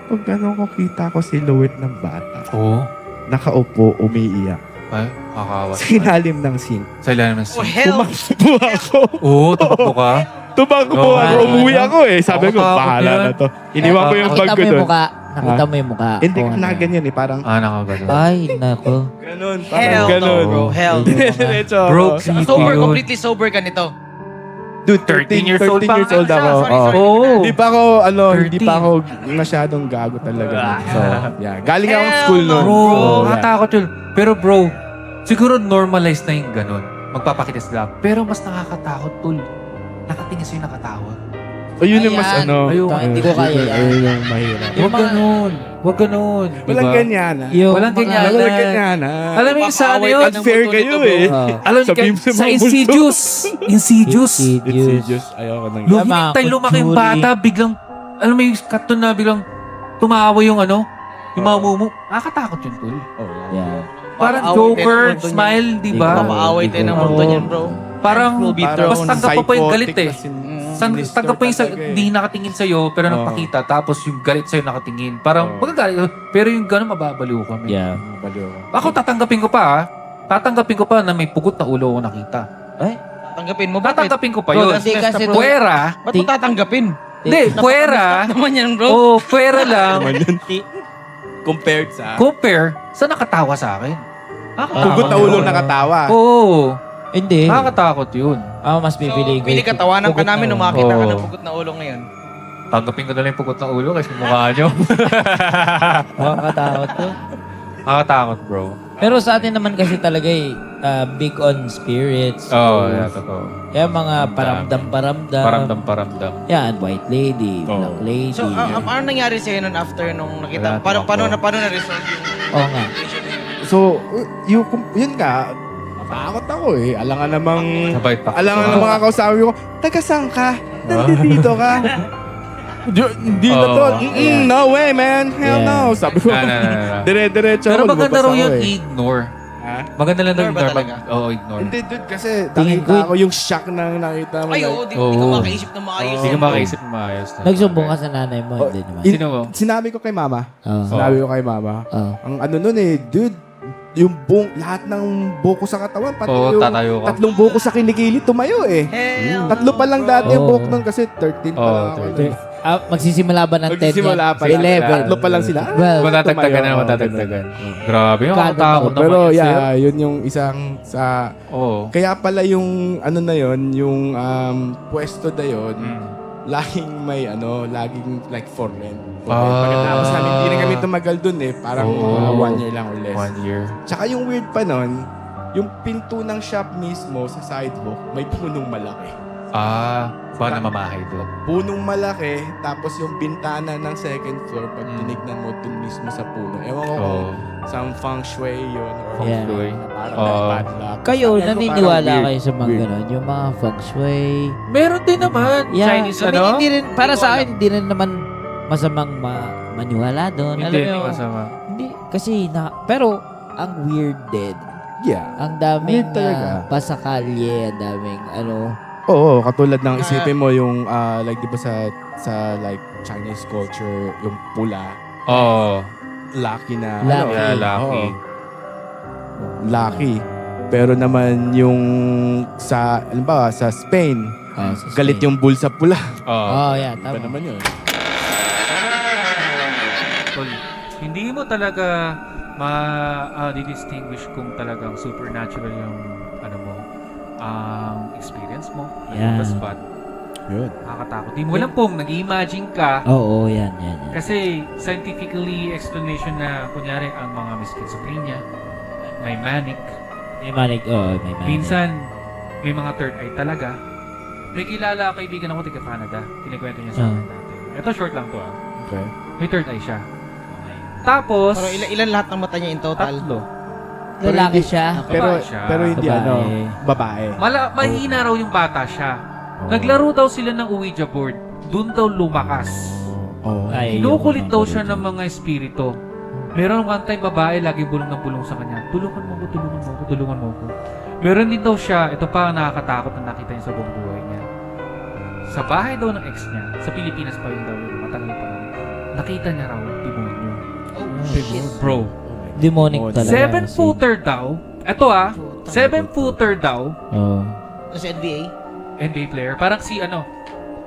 Pag gano'n ko, kita ko silhouette ng bata. Oo. Nakaupo, umiiyak. Ay, kakawat. Sa ilalim ng sink. Sa ilalim ng Oh, sink. hell! Tumakbo ako. Oo, tumakbo ka. Tumakbo Oo, ako. Umuwi ako eh. Sabi ko, Ako, bahala yun. na to. Iniwan ko yung bag Nakita ko mo yung doon. mukha. Nakita mo yung mukha. Hindi Kung ko ano. na ganyan eh. Parang Nakagano. Ay, nako. ganun. Hell Parang no, ganun. bro. Hell. Diretso ako. Bro, Sober, yun. completely sober ka nito. Dude, 13 years old pa. years old ako. Sorry, Oo. sorry. Oo. Hindi pa ako, hindi 13. pa ako masyadong gago talaga. So, yeah. Galing akong school Hell noon. Bro, So, yeah. nakatakot yun. Pero bro, siguro normalize na yung ganun. Magpapakita sila. Pero mas nakakatakot, tol. Nakatingin sa'yo nakatawa. O yun yung mas Ayan. Ayun, hindi ko kaya yan. Ayun yung mahirap. Yung Huwag mga- ganun. Huwag ganun. Walang Diba? ganyan ah. Yung Walang mga- ganyan. Walang ganyan ah. Alam mo yung sa ano Papaaway yun? ka ng Unfair multo kayo nito, bro. eh. Alam mo Sabihin mo sa mga Insidious. Insidious. Insidious. Ayoko nang Yung mga Lumintay, lumaki yung kutsuri. bata, biglang, alam mo yung cartoon na biglang tumawa yung yung mga mumu. Nakakatakot yun, tol. Yeah. Parang Papaaway Joker, tayo ng multo niyan. smile, di ba? Papaaway tayo ng multo niyan, bro. Parang, Will be mas thrown. tanggap pa yung galit eh. Sinister Tanggap pa yung talaga eh. hindi nakatingin sa'yo, pero Oo. nagpakita, tapos yung galit sa'yo nakatingin. Parang, Oo. magagalit. Pero yung gano'n, mababaliw kami. Yeah. Baliw ako. Ako, tatanggapin ko pa, ha? Tatanggapin ko pa na may pugot na ulo ko nakita. Ay, Tanggapin mo, bakit? Tatanggapin ko pa Bro, yun. that's Hindi messed kasi up, bro. Puwera. Ba't mo tatanggapin? Hindi, puwera. Naman yan, bro. Oo, puwera lang. Compared sa... Compare sa nakatawa sa akin. Pugot na ulong nakatawa. Oo. hindi. Nakakatakot yun. Mas pipiliin ko. Pili ka, tawanan ka pugot na namin nung ulo. makita ka Oo. ng pugot na ulo ngayon. Tanggapin ko na lang yung pugot ng ulo kasi mukha nyo. Nakakatakot to. Nakakatakot, bro. Pero sa atin naman kasi talaga big on spirits. Oo, ghosts. yeah, totoo. Kaya mga paramdam-paramdam. Paramdam. Yan, white lady, Oo. black lady. So, ano nangyari sa'yo nun after nung nakita? Wala, Paano tumakbo. na-resolve yung... Oo nga. So, yun ka, natakot ako eh. Alangan namang... Sabay pa. Alangan namang kakausapin ko, taga saan ka? Nandito ka? Hindi na to. Oo. No way, man. Hell Yeah. no. Sabi ko, Na. dire-diretso Pero ako, maganda lumabas raw ako yun, eh. ignore. Ha? Maganda lang daw Ignore ba ignore. talaga? Oo, ignore. Hindi, dude, kasi Tingin nakita ko- ko yung shock na nakita mo. Ay, like, oo, di ka Oo. makaisip na maayos. Hindi ka yun, makaisip ng maayos. na. Nagsumbong ka sa nanay mo, hindi naman. Sino mo? Sinabi ko kay mama. Oo. Sinabi ko kay mama. Oo. Ang ano nun eh, dude, yung lahat ng buko sa katawan, pati Oo, yung tatayo ka. 3 buko sa kilikili, tumayo eh. Hell 3 pa lang dati yung Oo. buhok nun kasi 13 pa Oo, lang ako. 13. Magsisimula ba ng 10 Magsisimula pa lang. 11. 3 pa lang sila. Well, Matatagtagan tumayo. na, matatagtagan. Grabe, yung Kada makatakot naman. Pero yun sa'yo. yeah, yun yung isang sa... Oo. Kaya pala yung ano na yun, yung pwesto na yun, laging may laging like for rent. Pagkatapos namin, hindi na kami tumagal dun eh. Parang Oo. 1 year lang or less. 1 year. Tsaka yung weird pa nun, yung pinto ng shop mismo sa sidewalk, may punong malaki. Baka namamahay doon. Punong malaki, tapos yung bintana ng second floor, pag Mm. tinignan mo dun mismo sa puno. Ewan ko Oo. kung some feng shui yun or Yeah. Shui. parang Oo. bad luck. Kayo, Sabi ko, naniniwala parang weird. kayo sa mga Weird. ganun? Yung mga feng shui. Meron din naman. Yeah. Chinese I mean, ano? hindi rin, para sa akin, hindi rin naman masamang maniwala doon. Hindi, Alam mo, masama. hindi, kasi pero, ang weird din. Yeah. Ang daming Weird talaga. pasakalye, ang daming Oo, katulad ng isipin mo yung like 'di ba sa like Chinese culture yung pula Oo. Lucky na. Lucky. Yeah, lucky. oo. Lucky. Pero naman yung sa, alam sa Spain, galit yung bull sa pula. Oo. Oh, yeah, Iba tama. naman yun. Tol, hindi mo talaga ma-distinguish kung talagang supernatural yung ano mo, ang experience mo. Yeah. Ano ba? Yun. Nakakatakot. Di mo alam kung nag-imagine ka Oo, yan. kasi scientifically explanation na kunyari ang mga may schizophrenia, may manic, May manig. May manig. minsan may mga third eye talaga. May kilala kaibigan ako taga Canada. Kinikwento niya sa akin dati. Ito short lang to Okay. May third eye siya. Tapos, Pero ilan lahat ng mata niya in total? tatlo. Lalaki siya. Pero, Babae siya. pero hindi Babae. babae. Mahina raw yung bata siya. Naglaro daw sila ng Ouija board. Doon daw lumakas. Oo. Ay, Kinukulit yung daw mga siya ng mga espiritu. Meron one time babae, lagi bulong ng bulong sa kanya. Tulungan mo ko, tulungan mo ko, tulungan mo ko. Meron din daw siya, ito pa ang nakakatakot na nakita niya sa buong buhay niya. Sa bahay daw ng ex niya, sa Pilipinas pa yun daw yun, matagal pa lang. Nakita niya raw, demonyo. Bro, Demonic Oh, talaga. 7-footer daw. Ito 7-footer daw. Oh. Sa NBA? NBA player. Parang si ano?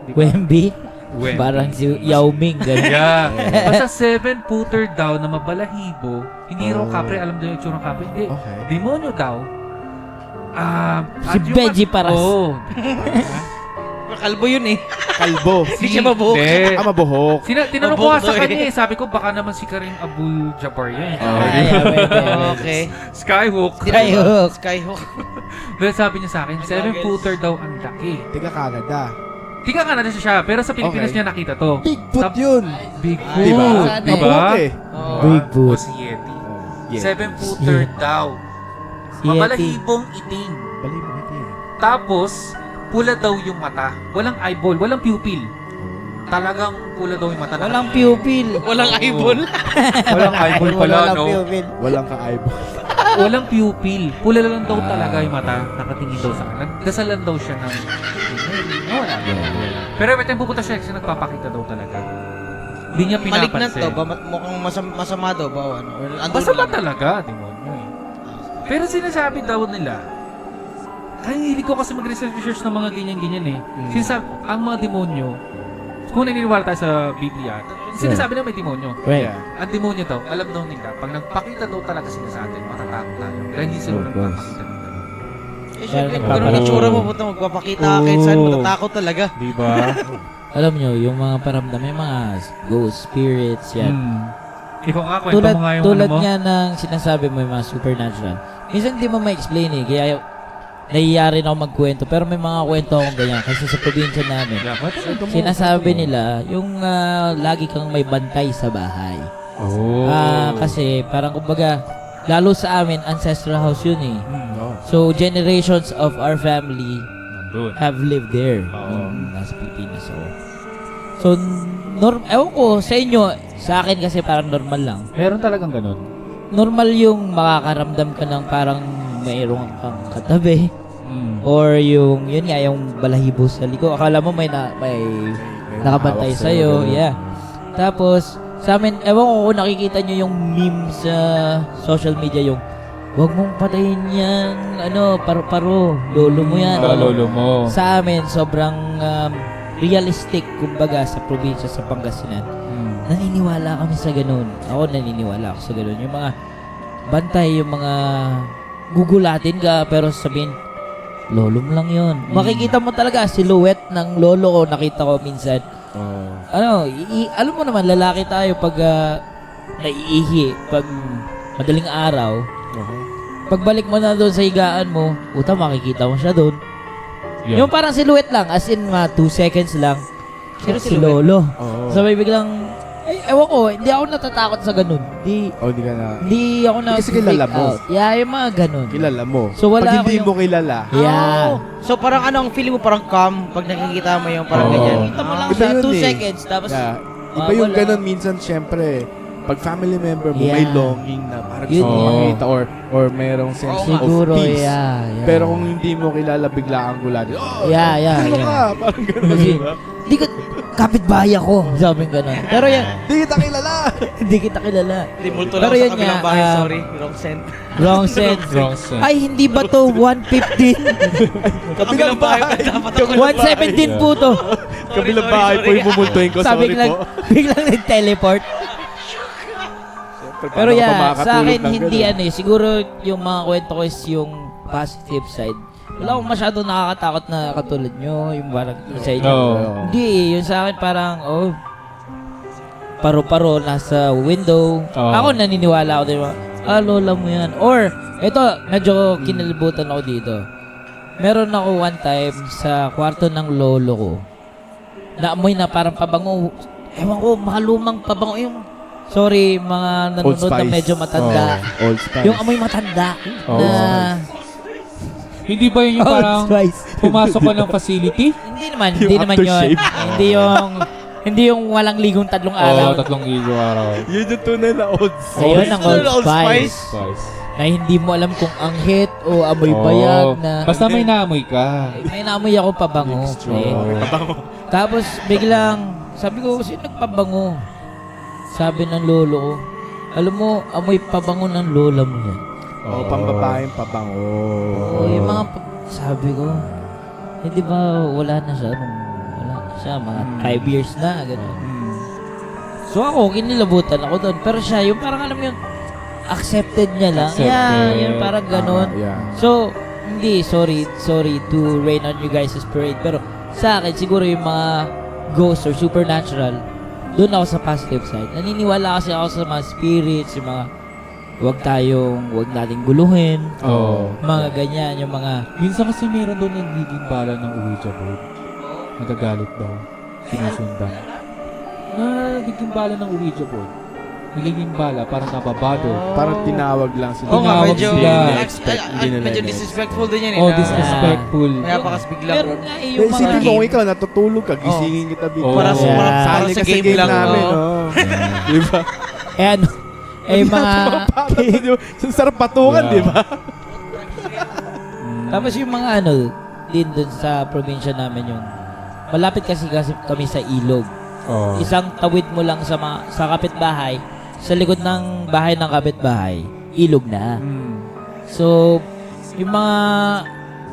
Di ba? Wemby? Wemby. Parang si Yao Ming. Ganun. Yeah. Basta 7-footer daw na mabalahibo. Hindi raw kapre. Alam daw yung itsura ng kapre. Hindi. Okay. Demonyo daw. Si Benji Paras. Oo. Kalbo yun eh. Kalbo. Hindi siya mabuhok. Hindi. Mabuhok. Tinanong ko nga sa Mabuhok kanya eh. Sabi ko baka naman si Karim Abdul-Jabbar yan. Okay. Skyhook. Skyhook. Skyhook. Pero sabi niya sa akin, 7-footer daw ang laki. Tiga Canada. Tika nga na siya, pero sa Pilipinas Okay. niya nakita to. Bigfoot yun. Bigfoot. Diba? Sana Diba? Mabuhok eh. Oo. Bigfoot. O si Yeti. Yeah. 7-footer daw. Si Yeti. Mabalahibong itim. Bali mo ito eh. Tapos, pula daw yung mata. Walang eyeball, walang pupil. Talagang pula daw yung mata. Walang pupil. Walang eyeball. Walang eyeball pala, Walang no? pupil. Walang ka-eyeball. Walang pupil. Pula lang daw talaga yung mata. Nakatingin daw sa akin. Nagdasalan daw siya ng... Wala. Pero every time pupunta siya, kasi nagpapakita daw talaga. Hindi niya Malignant pinapansin. to ba? Mukhang masama daw ba? Ano? Or andun Masama lang? talaga, demonyo eh. Pero sinasabi daw nila, ay, hindi ko kasi mag-research ng mga ganyan-ganyan eh. Sinasabi, ang mga demonyo, kung naniniwala tayo sa Biblia, sinasabi na may demonyo. Right. Ang demonyo daw, alam daw nila, pag nagpakita daw talaga sila sa atin, matatakot tayo. Kaya hindi sila Of course. nagpapakita ng gano'n. Eh, syempre, Parang kung ganun ang tsura mo, puta, magpapakita ka kahit saan, matatakot talaga. Diba? Alam nyo, yung mga paramdam, may mga ghost spirits, yan. Ikaw nga, kwento mo nga yung Tulad ano mo. nga ng sinasabi mo yung mga supernatural. Minsan di mo ma-explain eh. Kaya nahiyari na ako magkwento. Pero may mga kwento akong ganyan. Kasi sa probinsya namin, Yeah, kwento mo. sinasabi nila yung lagi kang may bantay sa bahay. Oh. Kasi parang kumbaga, lalo sa amin, ancestral house yun eh. No. So generations of our family Nandun. have lived there. Oo. Nasa Pilipinas ako. So, ewan ko, sa inyo, sa akin kasi parang normal lang. Meron talagang ganun. Normal yung makakaramdam ka ng parang mayroong kang katabi. Or yung, yun nga, yung balahibo sa liko. Akala mo may nakabantay hawak sa'yo. ganun. Yeah. Tapos, sa amin, ewan ko kung nakikita nyo yung meme sa social media, yung wag mong patayin yan, paro-paro, lolo mo yan. Lolo mo. Sa amin, sobrang realistic, kumbaga, sa probinsya, sa Pangasinan. Naniniwala kami sa ganun. Ako naniniwala ako sa ganun. Yung mga bantay, yung mga gugulatin ka, pero sabihin, lolo mo lang yun. Makikita mo talaga, silhouette ng lolo ko, nakita ko minsan. Alam mo naman, lalaki tayo pag naiihi, pag madaling araw, pagbalik mo na doon sa higaan mo, makikita mo siya doon. Yeah. Yung parang silhouette lang, as in 2 seconds lang. Sino Si silhouette? lolo. Oo. So may biglang, ewan ko, hindi ako natatakot sa ganun. Di Di ka na. ako na Kasi kilala mo. Yeah, yung mga ganun. Kilala mo. So, wala Pag ako hindi yung- mo kilala, Yeah. Oh. So parang ano, ang feeling mo parang calm pag nakikita mo yung parang Oo. ganyan. Kita mo lang Iba siya, yun 2 eh. seconds, tapos iba yung wala. ganun minsan, syempre, pag family member mo, Yeah. may longing na parang Yun gusto mo eh. makita or merong sense siguro, of peace. yeah. Pero kung hindi mo kilala, bigla kang gulatin. Oh, Yeah. ano ka? Parang ganun, Kasi, di ba? di ko, kapitbahay ako. Sabi ko gano'n. Pero yan, Di kita kilala! hindi kita kilala. Hindi, multo Pero lang yun sa kabilang nga, bahay, ah, sorry. Wrong send. Wrong sense. Wrong sense. Ay, hindi ba to 115? Kabilang bahay pa dapat ako. 117 po to. Kabilang bahay po yung bumultuhin ko. Sabi Sorry lang, po. biglang nag-teleport. Pero Paano ka yan, makakatulog sa akin ng hindi ganun? ano eh. Siguro yung mga kwento ko is yung positive side. Wala akong masyado nakakatakot na katulad nyo, yung parang sa inyo. Oo. Hindi eh, yung sa akin parang, paro-paro nasa window. Oo. Ako naniniwala ako, di ba? Lola mo yan. Or, ito, medyo kinalibutan ako dito. Meron ako one time sa kwarto ng lolo ko. Naamoy na parang pabango. Ewan ko, makalumang pabango. Yung, sorry, mga Old nanonood na Spice. medyo matanda. Oh, Old Spice. Yung amoy matanda Oo. na... Hindi ba yun yung parang Spice. pumasok ka ng facility? Hindi naman, Yung hindi naman yun. aftershave. Hindi yung walang ligong tatlong araw. Oo, 3 araw. Yun yung tunay na Old Spice. Ayun ang Old Old Spice. Spice. Na hindi mo alam kung anghit o amoy Oo. bayag na... Basta may naamoy ka. May naamoy ako pabango. Eh. Tapos biglang, sabi ko, sino nagpabango? Sabi ng lolo ko, alam mo, amoy pabango ng lola mo yan. Oh, pambabaeng pabango. Oo, yung mga, sabi ko, hindi ba wala na siya wala na siya, mga 5 years na, gano'n. So ako, kinilabutan ako doon. Pero siya, yung parang alam mo yun, accepted niya lang. Accepted. Yeah, yun parang gano'n. Yeah. So, hindi, sorry to rain on you guys' parade. Pero sa akin, siguro yung mga ghosts or supernatural, doon ako sa positive side. Naniniwala kasi ako sa mga spirits, yung mga wag nating guluhin, Oo. mga ganyan, yung mga, Minsan kasi meron doon nagiging bala ng Ouija board. Nagagalit daw. Sinusundan. Nagiging bala ng Ouija board. Nagiging bala, parang nababother. Parang tinawag lang sila. Oo nga, Tinawag medyo, sila. Hindi nila medyo in-expect. disrespectful din yan eh. Oh, na- disrespectful. Kaya pa kasi biglang, meron nga eh, Eh, yung isipin mga, mo, kung ikaw natutulog ka, gisingin kita bigla. Oo. para sa, Yeah. para Sali sa ka sa game game lang. namin, oo. oh. Di ba? eh ano, eh yung mga, Sa sarap patukan, Yeah. di ba? tapos yung mga ano, din dun sa probinsya namin yung, malapit kasi kami sa ilog. Oo. Isang tawid mo lang sa kapitbahay, sa likod ng bahay ng kapitbahay, ilog na. So, yung mga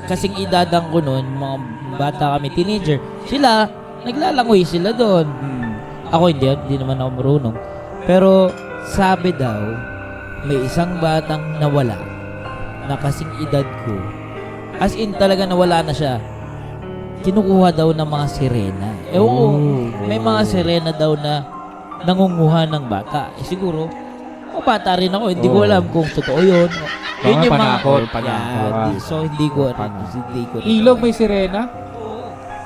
kasing idadang ko noon, mga bata kami, teenager, sila, naglalangoy sila doon. Ako hindi naman ako marunong. Pero, sabi daw, may isang batang nawala na kasing edad ko. As in, talaga nawala na siya. Kinukuha daw ng mga sirena. May mga sirena daw na nangunguha ng bata. Eh siguro, bata rin ako. Hindi ko alam kung totoo yun. Mga panakot. So, hindi ko. Ilog may sirena?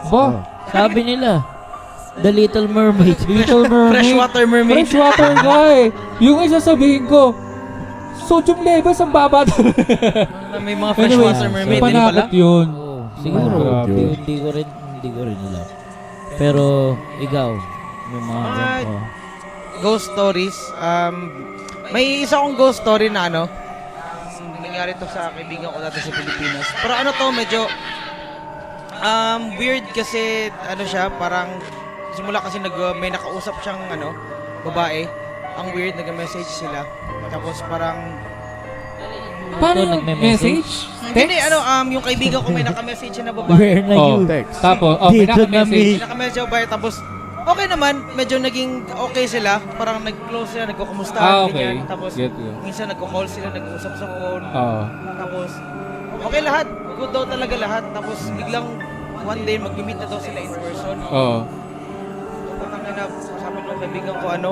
Ba? Sabi nila, The Little Mermaid. Little Mermaid. Freshwater mermaid. Freshwater guy. Yung isa sabihin ko, sodium levels ang baba doon. May mga freshwater mermaid din pala. panakot yun. Siguro, Grabe. hindi ko rin alam. Pero, ikaw, yung mga ganito. Ghost stories. May isa akong ghost story na ano. Nangyari to sa kaibigan ko dati sa Pilipinas. Pero ano to, medyo weird kasi ano siya, parang simula kasi may nakausap siyang ano, babae. Ang weird, nag-message sila. Tapos parang Paano Ito, yung nagme-message? message? hindi, ano, yung kaibigan ko may naka-message siya na babae. Where na Oh, you? Text. Tapos, may Dito naka-message. May naka-message yung babae, tapos okay naman, medyo naging okay sila. Parang nag-close sila, nagkukumustahan, Okay. ganyan. Tapos Get you. minsan nagko-call sila, nag-usap sa phone. Oo. Tapos, okay lahat. Good daw talaga lahat. Tapos, biglang one day, mag-meet na daw sila in person. Oo. Patangin na, sabi ko, kaibigan ko, ano,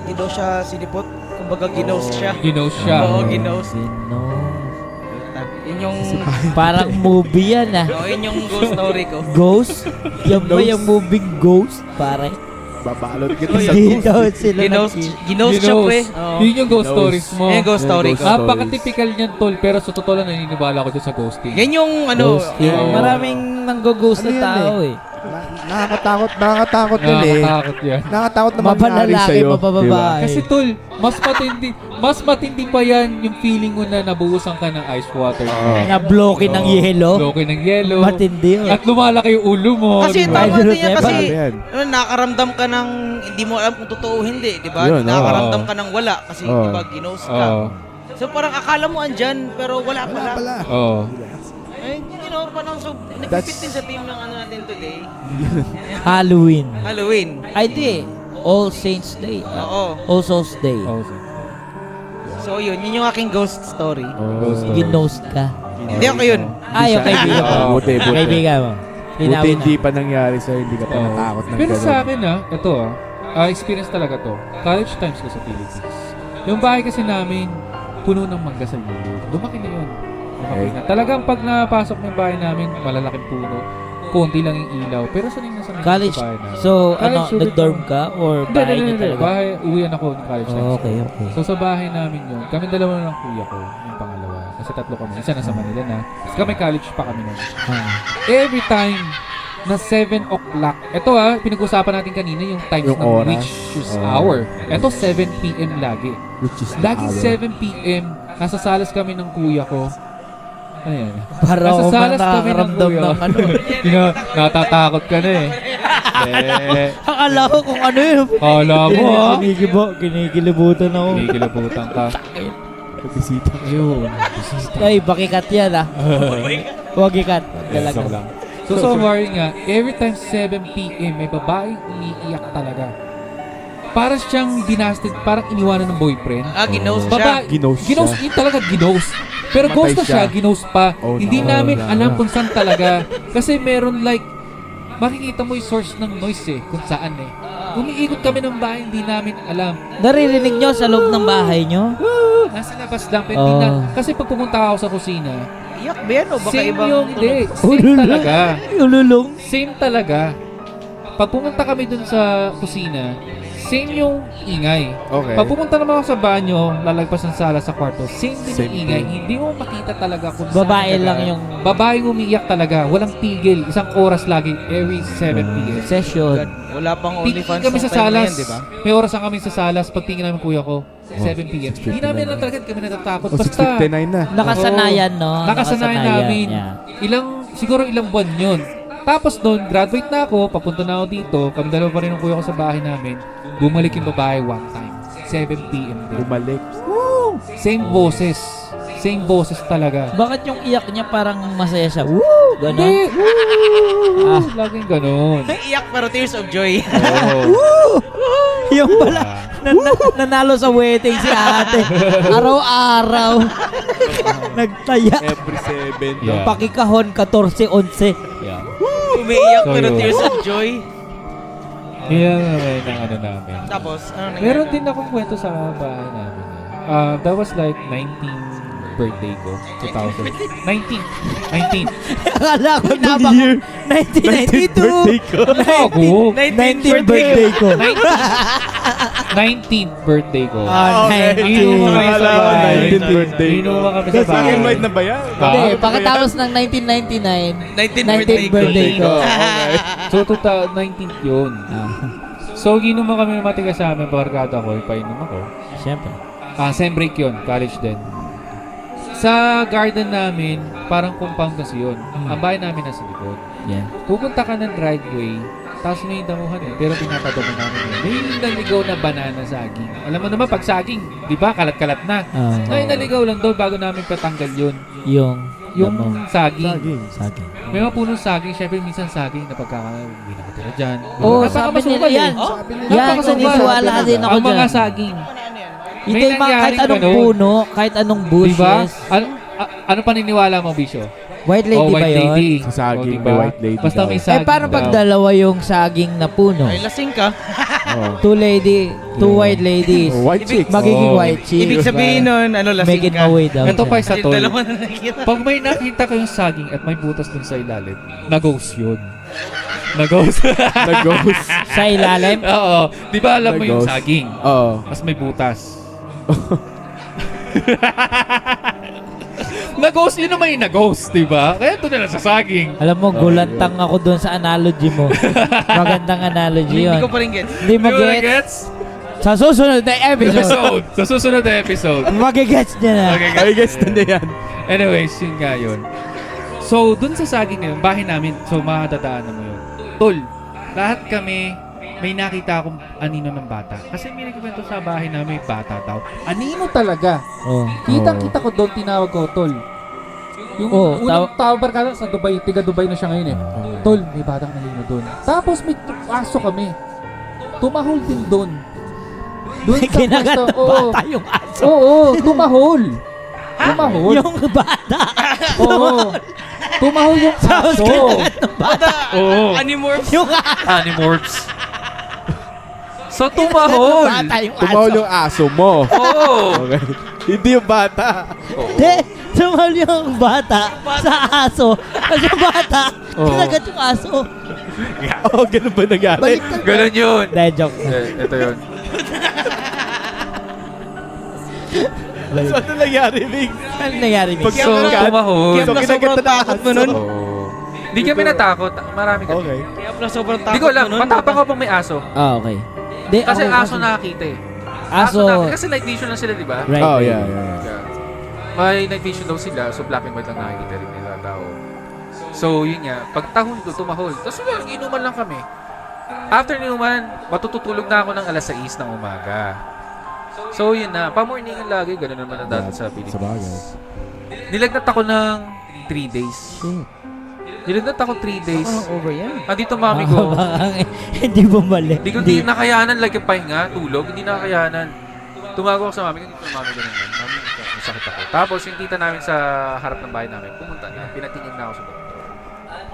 hindi daw siya sinipot. Kumbaga, ginost siya. Ginost siya. Oo, ginost. Yun yung, Parang movie yan ah. yun yung ghost story ko. Ghost? Yan ba yung moving Ghost? Pare. Babalot kita sa Hindi ghost. daw sila Ginost, nag- ginost siya, pre. Oo. Yun yung ghost stories mo. Yan yung ghost story ko. Napaka-typical niyan, tol. Pero sa totoo lang, naniniwala ko dyan sa ghosting. Yan yung, ano, Ghost. Yung Oo. maraming nanggo-ghost Ano na yan tao eh. Nakakatakot yun eh. Nakakatakot yan. Nakakatakot na mangyari Mapalalaki, sa'yo. mapababae. Kasi tol, mas matindi pa yan yung feeling mo na nabuhusan ka ng ice water. Na-bloke ng yelo. Bloke ng yelo. Matindi yun. At lumalaki yung ulo mo. Kasi diba? tama din yan Idol kasi Ano yan? nakakaramdam ka ng hindi mo alam kung totoo o hindi, di ba? Yun, Nakakaramdam oo. ka ng wala kasi Oo. di ba ginost ka. Oo. So parang akala mo andyan pero wala Wala pala. pala. Oo. Eh, parang so nagpipit din sa team ng ano natin today. Halloween. Halloween. Ay, di. All Saints Day. Oo. All Souls Day. So yun yung aking ghost story. Ginost ka. Hindi ako yun. Ay, yung kaibigan mo. Buti. Kaibigan mo. Buti Linawin hindi na. pa nangyari sa'yo, hindi ka pa Oo. natakot ng Pero gano'n. sa akin ito experience talaga to. College times ko sa Philippines. Yung bahay kasi namin, puno ng mangga sa gilid. Lumaki na yun. Lumaki na. Talagang pag napasok mo yung bahay namin, malalaking puno. Konti lang yung ilaw. Pero sanay na sanay College. sa bahay namin. So, College, sulit nag-dorm lang. ka? Or bahay niyo talaga? Bahay, uwian ako ng college times. Oh, okay. So sa bahay namin yun, kami dalawa na lang kuya ko, yung pangalawa. Kasi tatlo kami. Isa nasa Manila na. Kasi kami college pa kami nun. Every time na 7 o'clock, ito pinag-usapan natin kanina yung times Yung ng oras. which is hour. Ito 7 p.m. lagi. Which is Lagi hour. 7 p.m. Nasa salas kami ng kuya ko. Ano yan? Para Nasa ako salas kami ng makakaramdam kuya. ng ano. Natatakot ka na eh. Akala ko kung ano yun. Kala mo Kinikilibutan ako. Kikilabutan ka. Bisita. Ayun. Ay, bakikat yan Huwag ikat. Talaga. Joke lang. So far nga, every time 7 p.m. may babaeng umiiyak talaga. Para siyang binasted, parang iniwanan ng boyfriend. Ginost siya. Ginost Ginost, siya. yun talaga ginost. Pero Matay ghost na siya, siya. ginost pa. Oh, Hindi no. namin Wala alam na. kung saan talaga. Kasi meron like, makikita mo yung source ng noise kung saan Umiikot kami ng bahay, hindi namin alam. Naririnig nyo sa loob ng bahay nyo? Nasa labas lang, pero hindi na. Kasi pag pumunta ako sa kusina, Iyak ba yan o baka same ibang yung, hindi, tunog? same talaga. Ululong. Same talaga. Pag pumunta kami dun sa kusina, same yung ingay. Okay. Pag pumunta naman ako sa banyo, lalagpas ng sala sa kwarto, same din Same yung ingay. thing. Hindi mo makita talaga kung saan Babae talaga. lang yung Babaeng umiiyak talaga. Walang tigil. Isang oras lagi. Every 7 p.m. session. Wala pang Tingin OnlyFans kami nung sa time na salas. yan, di ba? May oras lang kami sa salas. Pag tingin namin kuya ko, 7 p.m. Hindi namin alam talaga kami natatakot. O, Basta, 6:59 na. Nakasanayan, no? nakasanayan namin. Yeah. Siguro ilang buwan yun. Tapos doon, graduate na ako, papunta na ako dito, kami dalawa pa rin ng kuya ko sa bahay namin, bumalik yung babae one time. 7 p.m. din. Bumalik. Same boses. Same boses talaga. Bakit yung iyak niya parang masaya siya? Woo! Ganon. Hindi. Laging ganun. Iyak pero tears of joy. Oo. Yung pala, nanalo sa wedding si ate. Araw-araw. Nagtaya. Every 7. Yeah. Pakikahon, 14-11. Umiiyak So, pero yun. tears of joy. Yan naman ang ano namin. Tapos, ano nangyari? Meron din akong kwento sa bahay namin. That was like 19th birthday ko. 2000. 19. Akala ko nabang 1992. Ako. 19th birthday ko. 19th birthday ko. Ah, Inuman kami sa bahay. 19th birthday ko. Inuman kami sa Kasi bahay. invite na ba yan? Hindi, pagkatapos ng 1999, 19th birthday ko. So, 19th yun. So, ginuman kami ng matigas sa amin. Barkada ko, ipainom ako. Siyempre. Sem break yun. College din. Sa garden namin, parang compound kasi yun. Ang bahay namin nasa likod. Yeah. Pupunta ka ng driveway, tapos may damuhan pero pinapadamu namin yun. May naligaw na banana saging. Alam mo naman, pag saging, di ba, kalat-kalat na. Ngayon naligaw lang doon bago namin patanggal yun. Yung damo. Saging. Saging. May mga punong saging, syempre minsan saging na hindi nakatira dyan. Oh, sabi nila yan. Yan, Napakasukal. naniniwala din ako Ang mga dyan. saging. Ito May yung mga kahit nangyaring anong ganun. puno, kahit anong bushes. Diba? Ano paniniwala mo, Bisyo? White lady ba white yun? lady. Sa saging, diba? may white lady Basta daw. may Eh, saging paano pag daw. dalawa yung saging na puno? Ay, lasing ka. Two white ladies. Oh, white chicks. Magiging Oh. white chicks. Ibig sabihin nun, lasing Make it ka. away daw. Ito pa isa Yung tol. dalawa na nakikita. Pag may nakita kayong saging at may butas dun sa ilalim, nag-ghost yun. Nag-ghost. Nag-ghost. Sa ilalim? Oo. Di ba alam mo yung Nag-ghost. saging? Oo. Tapos may butas. Na-ghost, yun naman yung na-ghost, di ba? Kaya ito na lang sa saging. Alam mo, gulantang ako doon sa analogy mo. Magandang analogy Hindi yun. ko pa rin gets. Hindi mo Di ba gets? gets? Sa susunod na episode, Sa susunod na episode. magigets niya na. Okay, Ay, guys, na yan. Anyways, yun nga yun. So, dun sa saging na yun, bahay namin, so makadadaanan mo yun. Tol, lahat kami, may nakita akong anino ng bata. Kasi may nagkwento sa bahay namin, bata daw. Anino talaga. Oh. Kita ko doon, tinawag ko, Tol. Yung Oo, unang tawag ka sa Dubai, tiga Dubai na siya ngayon eh. Tol, may batang nalino doon. Tapos may aso kami. Tumahol din doon. Doon May kinagat na oo. bata yung aso. Oo, tumahol. Tumahol. Yung bata. Oo. Tumahol yung Tapos aso. kinagat ng bata. Oo. Animorphs. Yung aso. Animorphs. So, tumahol. Bata yung Tumawal aso. yung aso mo. Oo. Okay. Hindi yung bata. Hindi. Tumahol yung bata sa aso. Kasi yung bata, kinagat yung aso. Oo, ganun ba nangyari? Ganun yun. Dahil joke na. Ito yun. So, ano nangyari, Big? Ano nangyari, Mick? Pag- So, tumahol. Kaya pala sobrang takot mo nun. Oo. Hindi kami natakot. Marami kami. Okay. Kaya pala sobrang takot Hindi ko alam. mo nun. Matapang ako pang may aso. Ah, okay. Di, Kasi ako- aso nakakita eh. Aso. nakakita. Kasi night vision na sila, di ba? Right. Oh, right. yeah. Yeah. May night vision daw sila, so black and white lang nakikita rin nila tao. So, yun nga. Pag tahol do, tumahol. Tapos yun, inuman lang kami. After inuman, matututulog na ako ng alas 6 ng umaga. So, yun na. Pa-morningan lagi, gano'n naman ang dati sa Pilipinas. Sa bagay. Nilagnat ako ng 3 days. Nilagnat ako 3 days. Parang over yan. Andito mami ko. Hindi bumalik. Hindi ko nakayanan like yung pahinga, tulog. Hindi nakayanan. Tumawag ako sa mami. Ganito mami ganun. Mami, masakit ako. Tapos yung tita namin sa harap ng bahay namin, pumunta na. Pinatingin na ako sa doktor.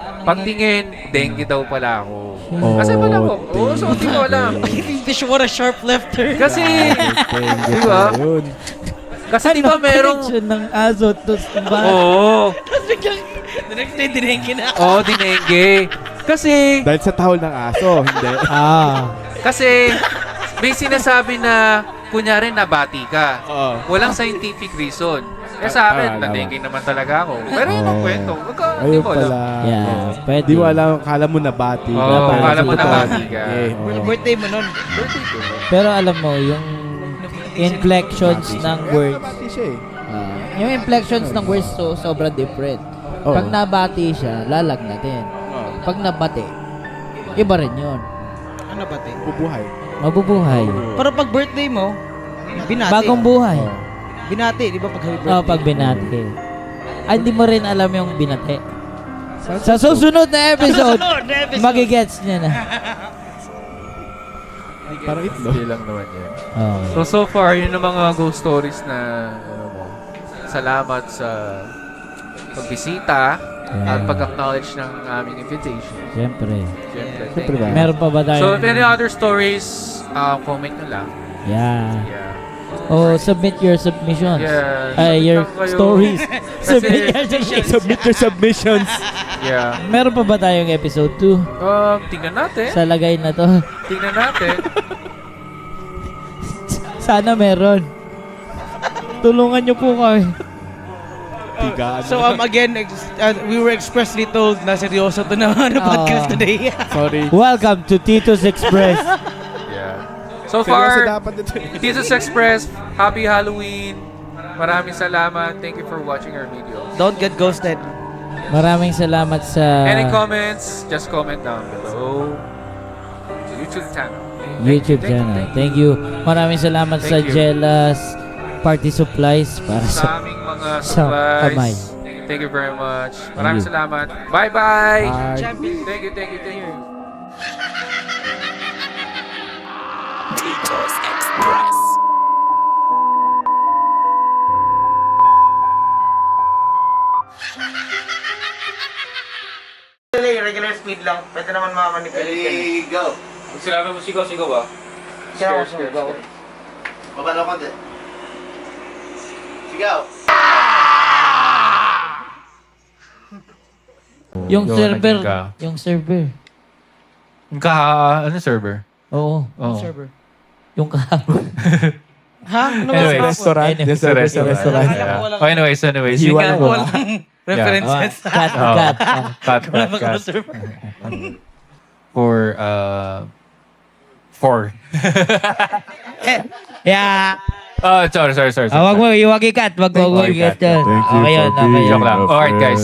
Pagtingin, dengue daw pala ako. Kasi pala ko. Oo, so hindi ko alam. Hindi siya what a sharp left turn. Kasi, Di ba? Yun. kasi di ba merong... Connection ng aso to sa bata. Oo. Tapos biglang, the next day, dinengki na. Oo, dinengge. Kasi, Dahil sa tahol ng aso, hindi. kasi, may sinasabi na, kunyari, nabati ka. Oo. Walang scientific reason. Eh sa akin, Tama, natingin naman talaga ako. Pero yun ang Oo. kwento. Wagka, di Ayun ko alam. pala. Yeah, pwede. Di mo alam, kala mo nabati. Oo, Nabati. kala mo nabati ka. Birthday mo nun. Pero alam mo, yung inflections ng words, Nabati siya eh. yung inflections ng words so sobrang different. Oo. Pag nabati siya, lalagnatin. Pag nabati, iba rin yun. Ano ba, te? Bubuhay. Mabubuhay. Pero pag birthday mo, binati. Bagong buhay. Binati, di ba pag happy birthday? Oh, pag binati. Ay, hindi mo rin alam yung binati. Sa susunod na episode, magigets niya na. Parang itlog. Hindi lang naman yan. Oh. So far, yun ang mga ghost stories na ano mo, salamat sa pagbisita at pag-acknowledge ng aming invitation. Siyempre. Siyempre. Siyempre ba? Meron pa ba tayo? So, if any other stories, comment nyo lang. Yeah. Yeah. Oh, submit your submissions. Yeah. Ay, your Submit lang kayo. stories. submit Kasi- your submissions. Submit your submissions. Yeah. Meron pa ba tayong episode 2? Tingnan natin. Sa lagay na to. Tingnan natin. Sana meron. Tulungan nyo po kami. Tigaan. So again, we were expressly told na seryoso to na podcast today. Sorry. Welcome to Tito's Express. Yeah. So Seryoso far, dapat ito eh. Jesus Express, Happy Halloween. Maraming salamat. Thank you for watching our video. Don't get ghosted. Maraming salamat sa Any comments, just comment down below. YouTube channel. YouTube channel. Thank you. Maraming salamat sa Thank you. Jelas Party Supplies para Sa sa aming mga sa kamay. supplies. Thank you very much. Maraming salamat. Bye-bye. Bye. Thank you, thank you, thank you. Regular speed lang. Pwede naman makamanipulate ka. Go. Pag sinabi mo sigaw-sigaw ah. Sigaw, Share, sigaw. share. Baba na konti. Sigaw. Yung Yun, server. naging ka. Yung server. Ano server? Oo. Oh. Server. Yung kahapon. Ha? Ano Anyways. ba? Restaurant. Yan sa restaurant. Akala ko walang- Oh, anyways. Hiwa Yun mo. nga. Walang references. Cut, Oh. cut. Cut. For Yeah. Oh, sorry. Wag mo, iwag i-cut. Wag mo Okay, i-cut. cut. Thank you Okay yun, for okay being yun. Joke lang. a Alright, friend. guys.